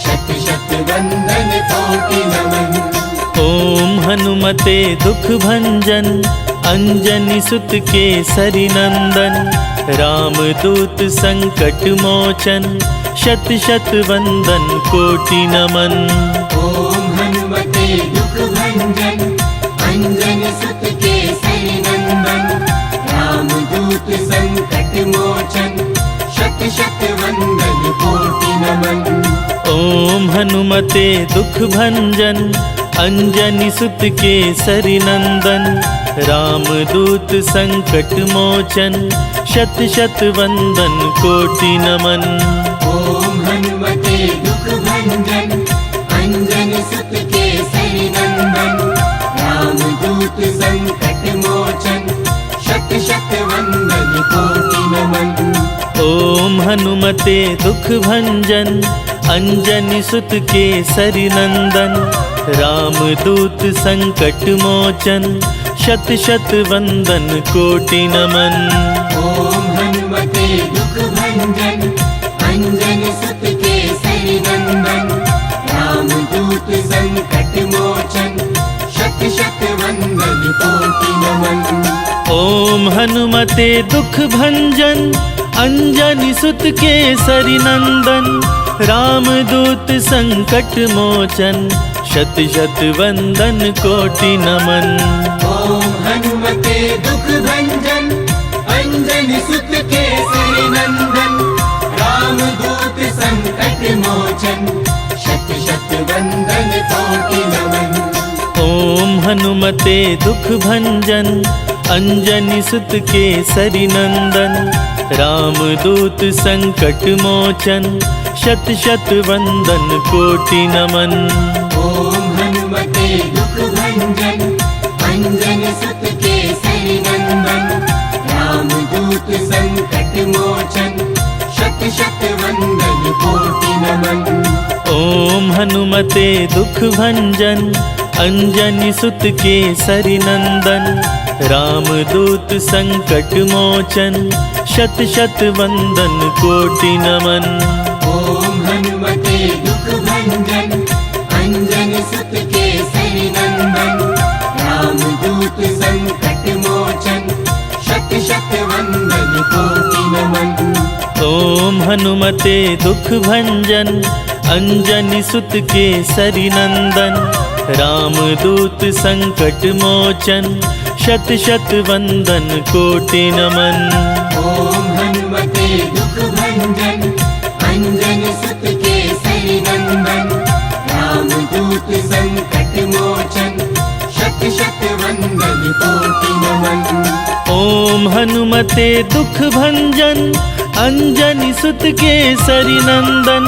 शत शत वंदन कोटि नमन। ओम हनुमते दुख भंजन अंजनी सुत केसरी नंदन रामदूत संकट मोचन शत शत वंदन कोटि नमन। ओम हनुमते दुख भंजन अंजनी सुत केसरी नंदन रामदूत संकट मोचन शत शत वंदन कोटि नमन। ओम हनुमते दुख भंजन अंजनी सुत केसरी नंदन रामदूत संकट मोचन शत शत वंदन कोटि नमन। ओम हनुमते दुख भंजन अंजनी सुत केसरी नंदन रामदूत संकट मोचन शत शत वंदन कोटि नमन। ओम हनुमते दुख भंजन अंजनी सुत केसरी नंदन रामदूत संकट मोचन शत शत वंदन कोटि नमन। ओम हनुमते दुख भंजन अंजनी सुत केसरी नंदन रामदूत संकट मोचन शत शत वंदन कोटि नमन। ओम हनुमते दुख भंजन अंजनी सुत केसरी नंदन रामदूत संकट मोचन शत शत वंदन कोटि नमन। ओम हनुमते दुख भंजन अंजनी सुत केसरी नंदन रामदूत संकट मोचन शत शत वंदन कोटि नमन। ओम हनुमते दुख भंजन अंजनी सुत केसरी नंदन रामदूत संकट मोचन शत शत वंदन कोटि नमन। ओम हनुमते दुख भंजन अंजनी सुत केसरी नंदन रामदूत संकट मोचन शत शत वंदन कोटि नमन। ओम हनुमते दुख भंजन अंजनी सुत केसरी नंदन रामदूत संकट मोचन शत शत वंदन कोटि नमन। ओम हनुमते दुख भंजन अंजनी सुत केसरी नंदन रामदूत संकट मोचन शत शत वंदन कोटि नमन। ओम हनुमते दुख भंजन अंजनी सुत केसरी नंदन रामदूत संकट मोचन शत शत वंदन कोटि नमन। ओम हनुमते दुख भंजन अंजनी सुत केसरी नंदन रामदूत संकट मोचन शत शत वंदन कोटि नमन। ओम हनुमते दुख भंजन अंजनी सुत केसरी नंदन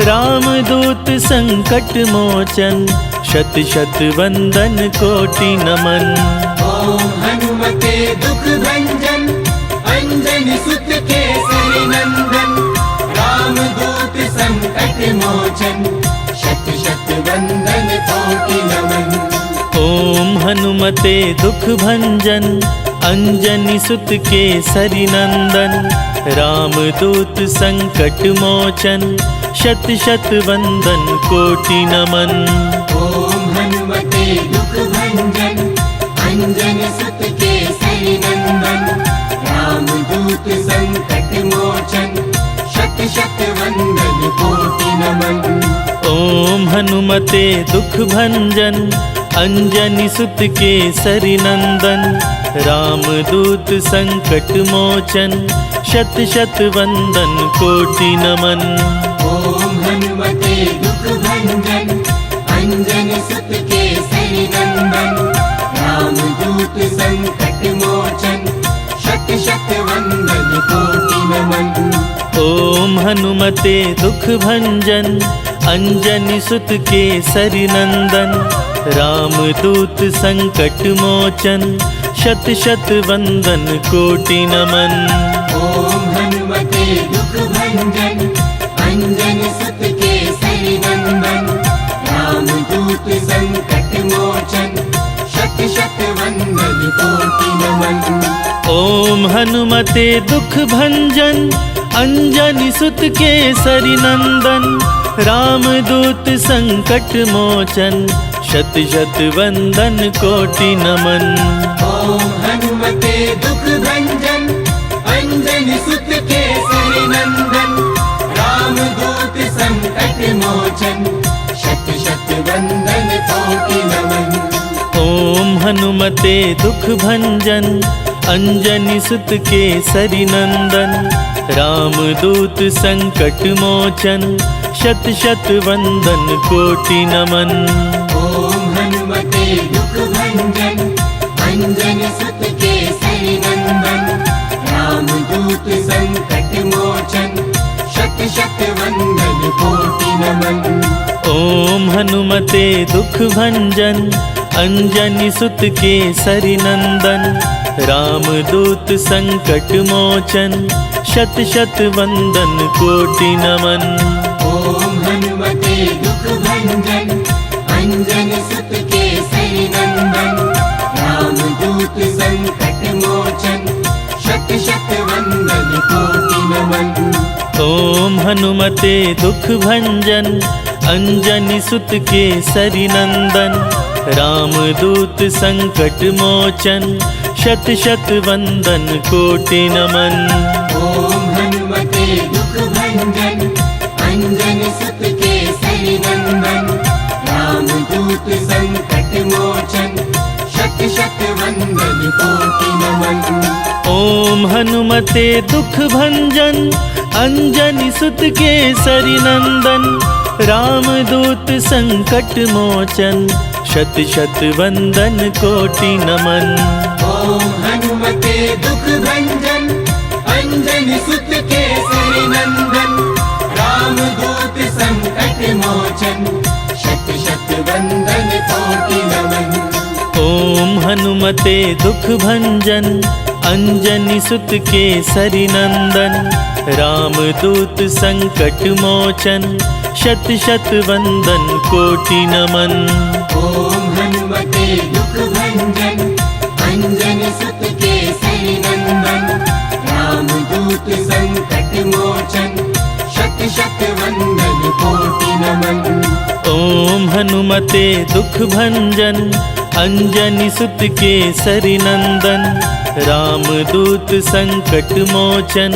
रामदूत संकट मोचन शत शत वंदन कोटि नमन। ओम हनुमते दुख भंजन अंजनी सुत केसरी नंदन रामदूत संकट मोचन शत शत वंदन कोटि नमन। ओम हनुमते दुख भंजन अंजनी सुत केसरी नंदन रामदूत संकट मोचन शत शत वंदन कोटि नमन। ओम हनुमते दुख भंजन अंजनी सुत केसरी नंदन रामदूत संकट मोचन शत शत वंदन कोटि नमन। ओम हनुमते दुख भंजन अंजनी सुत केसरी नंदन रामदूत संकट मोचन शत शत वंदन कोटि नमन। ओम हनुमते दुख भंजन अंजनी सुत केसरी नंदन रामदूत संकट मोचन शत शत वंदन कोटि नमन। ओम हनुमते दुख भंजन अंजनी सुत केसरी नंदन रामदूत संकट मोचन शत शत वंदन कोटि नमन। ओम हनुमते दुख भंजन अंजनी सुत केसरी नंदन रामदूत संकट मोचन शत शत वंदन कोटि नमन। ओम हनुमते दुख भंजन अंजनी सुत केसरी नंदन, रामदूत संकट मोचन, शत शत वंदन कोटि नमन। ओम हनुमते दुख भंजन, अंजनी सुत केसरी नंदन, रामदूत संकट मोचन, शत शत वंदन कोटि नमन। ओम हनुमते दुख भंजन, अंजनी सुत केसरी नंदन, रामदूत संकट मोचन, शत शत वंदन कोटि नमन। ओम हनुमते दुख भंजन, अंजनी सुत केसरी नंदन, रामदूत संकट मोचन, शत शत वंदन कोटि नमन। ओम हनुमते दुख भंजन, अंजनी सुत केसरी नंदन, रामदूत संकट मोचन, शत शत वंदन कोटि नमन। ओम हनुमते दुख भंजन, अंजनी सुत केसरी नंदन, रामदूत संकट मोचन, शत शत वंदन कोटि नमन। ओम हनुमते दुख भंजन, अंजनी सुत केसरी नंदन, रामदूत संकट मोचन, शत शत वंदन कोटि नमन। ओम हनुमते दुख भंजन, अंजनी सुत केसरी नंदन, रामदूत संकट मोचन, शत शत वंदन कोटि नमन। ओम हनुमते दुख भंजन, अंजनी सुत केसरी नंदन, रामदूत संकट मोचन, शत शत वंदन कोटि नमन। ओम हनुमते दुख भंजन, अंजनी सुत केसरी नंदन, रामदूत संकट मोचन, शत शत वंदन कोटि नमन। ओम हनुमते दुख भंजन, अंजनी सुत केसरी नंदन, रामदूत संकट मोचन, शत शत वंदन कोटि नमन। ओम हनुमते दुख भंजन, अंजनी सुत केसरी नंदन, रामदूत संकट मोचन, शत शत वंदन कोटि नमन। ओम हनुमते दुख भंजन, अंजनी सुत केसरी नंदन, रामदूत संकट मोचन,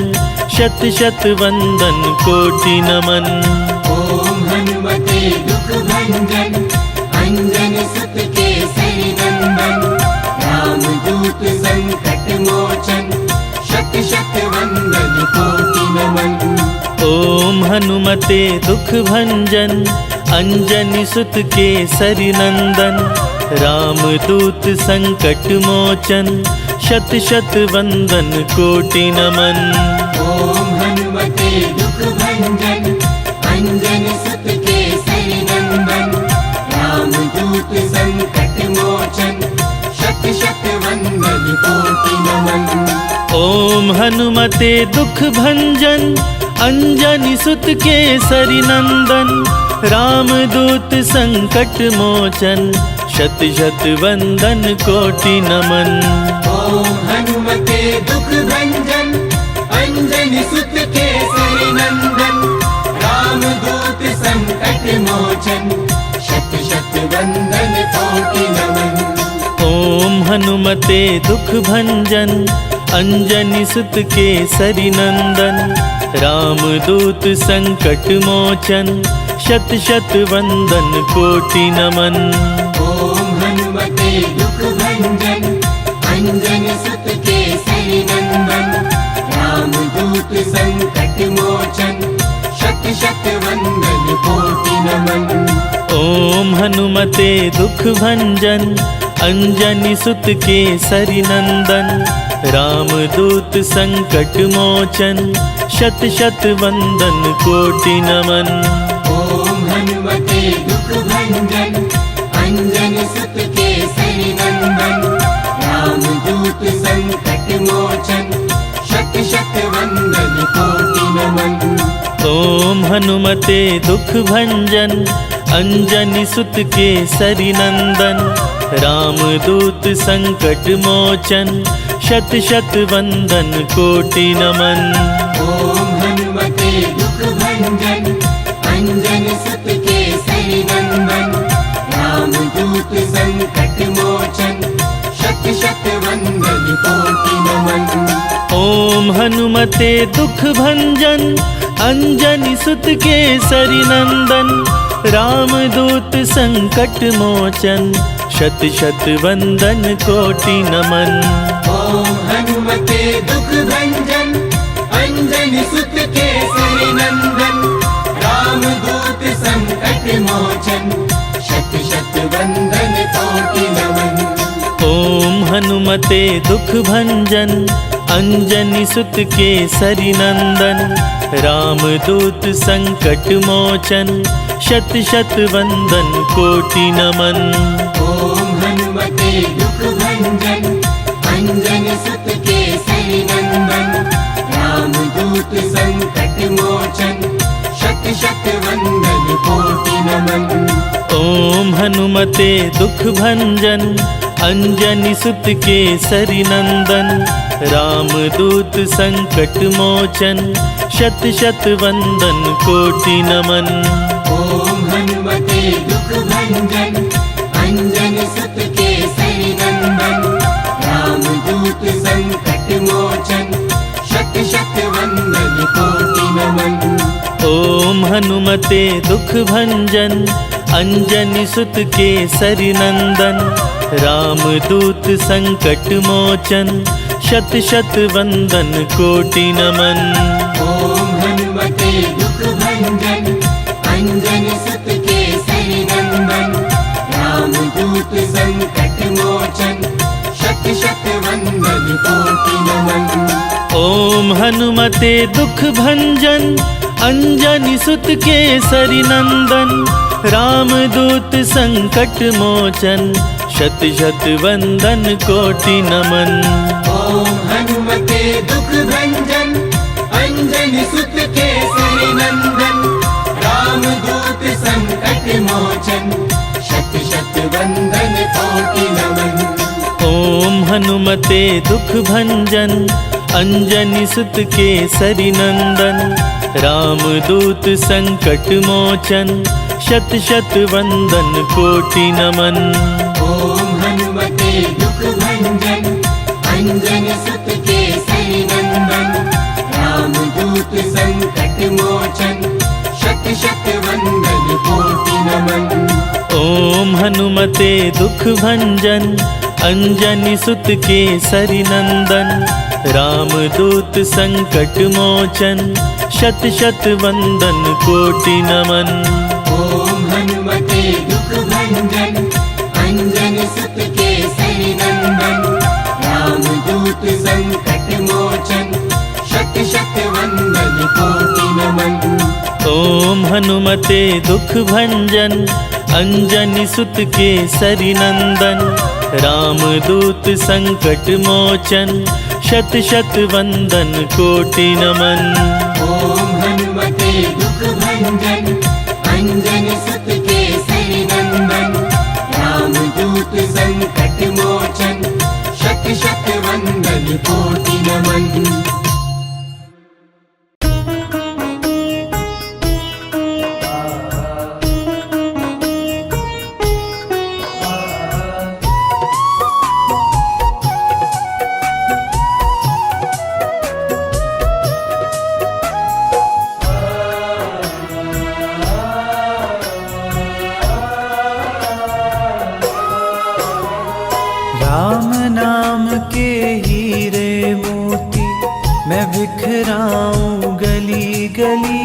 शत शत वंदन कोटि नमन। ओम हनुमते दुख भंजन, अंजनी सुत केसरी नंदन, रामदूत संकट मोचन, शत शत वंदन कोटि नमन। ओम हनुमते दुख भंजन, अंजनी सुत केसरी नंदन, रामदूत संकट मोचन, शत शत वंदन कोटि नमन। ओम हनुमते दुख भंजन, अंजनी सुत केसरी नंदन, रामदूत संकट मोचन, शत शत वंदन कोटि नमन। ओम हनुमते दुख भंजन, अंजनी सुत केसरी नंदन, रामदूत संकट मोचन, शत शत वंदन कोटि नमन। ओम हनुमते दुख भंजन, अंजनी सुत केसरी नंदन, रामदूत संकट मोचन, शत शत वंदन कोटि नमन। ओम हनुमते दुख भंजन, अंजनी सुत केसरी नंदन, रामदूत संकट मोचन, शत शत वंदन कोटि नमन। ओम हनुमते दुख भंजन, अंजनी सुत केसरी नंदन, रामदूत संकट मोचन, शत शत वंदन कोटि नमन। ओम हनुमते दुख भंजन, अंजनी सुत केसरी नंदन, रामदूत संकट मोचन, शत शत वंदन कोटि नमन। ओम हनुमते दुख भंजन, अंजनी सुत केसरी नंदन, रामदूत संकट मोचन, शत शत वंदन कोटि नमन। ओम हनुमते दुख भंजन, अंजनी सुत केसरी नंदन, रामदूत संकट मोचन, शत शत वंदन कोटि नमन। ओम भंजन अंजन सुत केसरी नंदन रामदूत संकट मोचन शत शत वंदन कोटि नमन। ओम हनुमते दुख भंजन अंजनी सुत केसरी नंदन रामदूत संकट मोचन शत शत वंदन कोटि नमन। ओम हनुमते दुख भंजन अंजनी सुत केसरी नंदन रामदूत संकट मोचन शत शत वंदन कोटि नमन। ओम हनुमते दुख भंजन अंजनी सुत केसरी नंदन रामदूत संकट मोचन शत शत वंदन कोटि नमन। ओम हनुमते दुख भंजन अंजनी सुत केसरी नंदन रामदूत संकट मोचन शत शत वंदन कोटि नमन। ओम हनुमते दुख भंजन अंजनी सुत केसरी नंदन रामदूत संकट मोचन शत शत वंदन कोटि नमन। ओम हनुमते दुख भंजन अंजनी सुत केसरी नंदन रामदूत संकट मोचन शत शत वंदन कोटि नमन। ओम हनुमते दुख भंजन अंजनी सुत केसरी नंदन रामदूत संकट मोचन शत शत वंदन कोटि नमन। ओम हनुमते दुख भंजन अंजनी सुत केसरी नंदन रामदूत संकट मोचन शत शत वंदन कोटि नमन। ओम हनुमते दुख भंजन अंजनी सुत केसरी नंदन रामदूत संकट मोचन शत शत वंदन कोटि नमन। ओम हनुमते दुख भंजन अंजनी सुत केसरी नंदन रामदूत संकट मोचन शत शत वंदन कोटि नमन। ओम हनुमते दुख भंजन अंजनी सुत केसरी नंदन रामदूत संकट मोचन शत शत वंदन कोटि नमन। ओम हनुमते दुख भंजन अंजनी सुत केसरी नंदन रामदूत संकट मोचन शत शत वंदन कोटि नमन। ओम हनुमते दुख भंजन अंजनी सुत केसरी नंदन रामदूत संकट मोचन शत शत वंदन कोटि नमन। ओम हनुमते दुख भंजन अंजनी सुत केसरी नंदन रामदूत संकट मोचन शत शत वंदन कोटि नमन। ओम हनुमते दुख भंजन अंजनी सुत केसरी नंदन रामदूत संकट मोचन शत शत वंदन कोटि नमन। ओम हनुमते दुख भंजन अंजनी सुत केसरी नंदन रामदूत संकट मोचन शत शत वंदन कोटि नमन। राम नाम के हीरे मोती मैं बिखराऊं गली गली।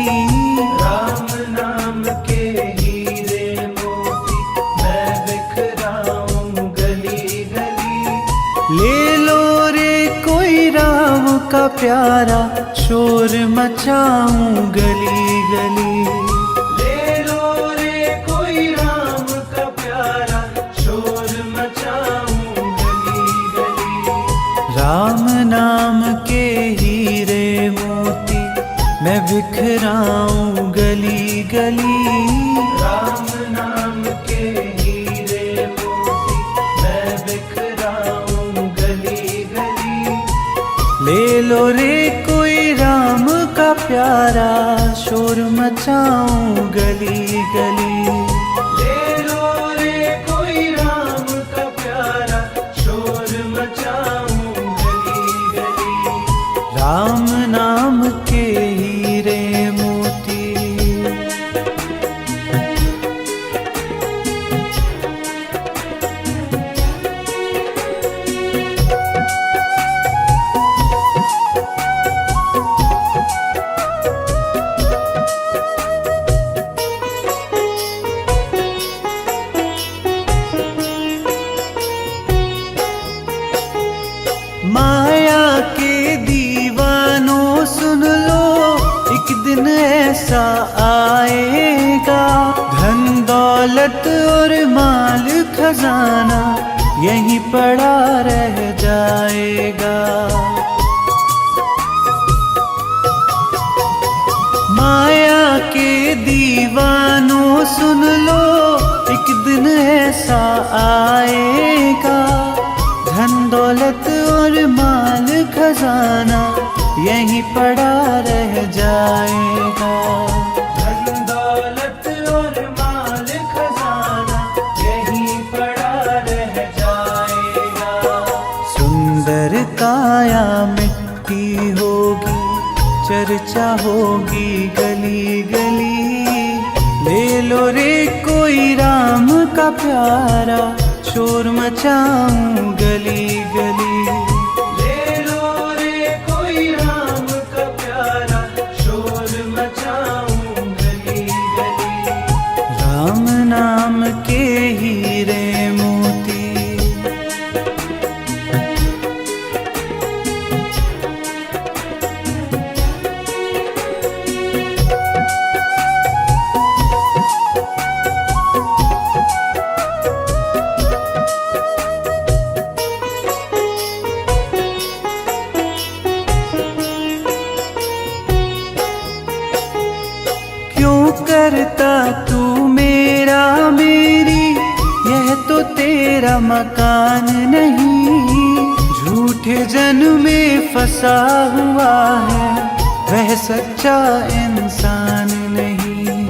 राम नाम के हीरे मोती मैं बिखराऊं गली गली। ले लो रे कोई राम का प्यारा शोर मचाऊं गली गली। ले लो रे कोई राम का प्यारा शोर मचाऊं गली गली। राम नाम के हीरे मोती मैं बिखराऊं गली गली। राम नाम के हीरे मोती मैं बिखराऊं गली गली। ले लो रे कोई राम का का प्यारा शोर मचाऊं गली गली। ले लो रे कोई राम का प्यारा शोर मचाऊं गली गली। राम नाम के हीरे मोती माया के दीवानों सुन लो, एक दिन ऐसा आएगा, धन दौलत और माल खजाना यहीं पड़ा रह जाएगा। माया के दीवानों सुन लो, एक दिन ऐसा आएगा, धन दौलत और माल खजाना यहीं पड़ा रह जाएगा। धन दौलत और माल खजाना यहीं पड़ा रह जाएगा। सुंदर काया मिट्टी होगी, चर्चा होगी गली गली। ले लो रे कोई राम का प्यारा शोर मचाऊं गली गली। ले लो रे कोई राम का प्यारा शोर मचाऊं गली गली। राम नाम के हीरे मोती करता तू मेरा मेरी, यह तो तेरा मकान नहीं। झूठे जन में फंसा हुआ है, वह सच्चा इंसान नहीं।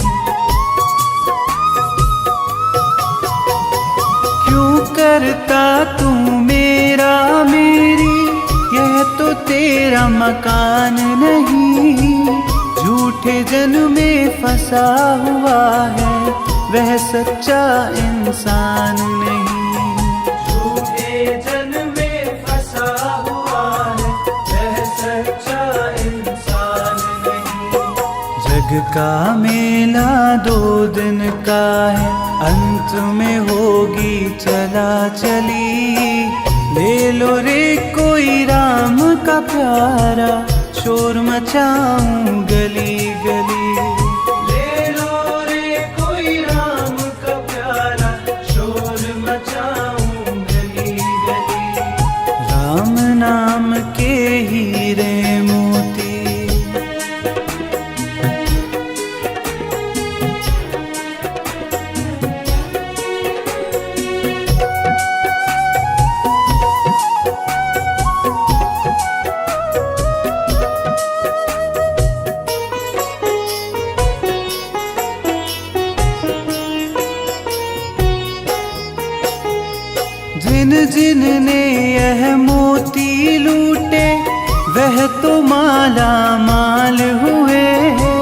क्यों करता तू मेरा मेरी, यह तो तेरा मकान नहीं। झूठे जन में फंसा हुआ है, वह सच्चा इंसान नहीं। झूठे जन में फंसा हुआ है, वह सच्चा इंसान नहीं। जग का मेला 2 दिन का है, अंत में होगी चला चली। ले लो रे कोई राम का प्यारा शोर मचाऊं गली गली। ले लो रे कोई राम का प्यारा शोर मचाऊं गली गली। राम नाम के हीरे मोती जिन जिन ने यह मोती लूटे, वह तो माला माल हुए।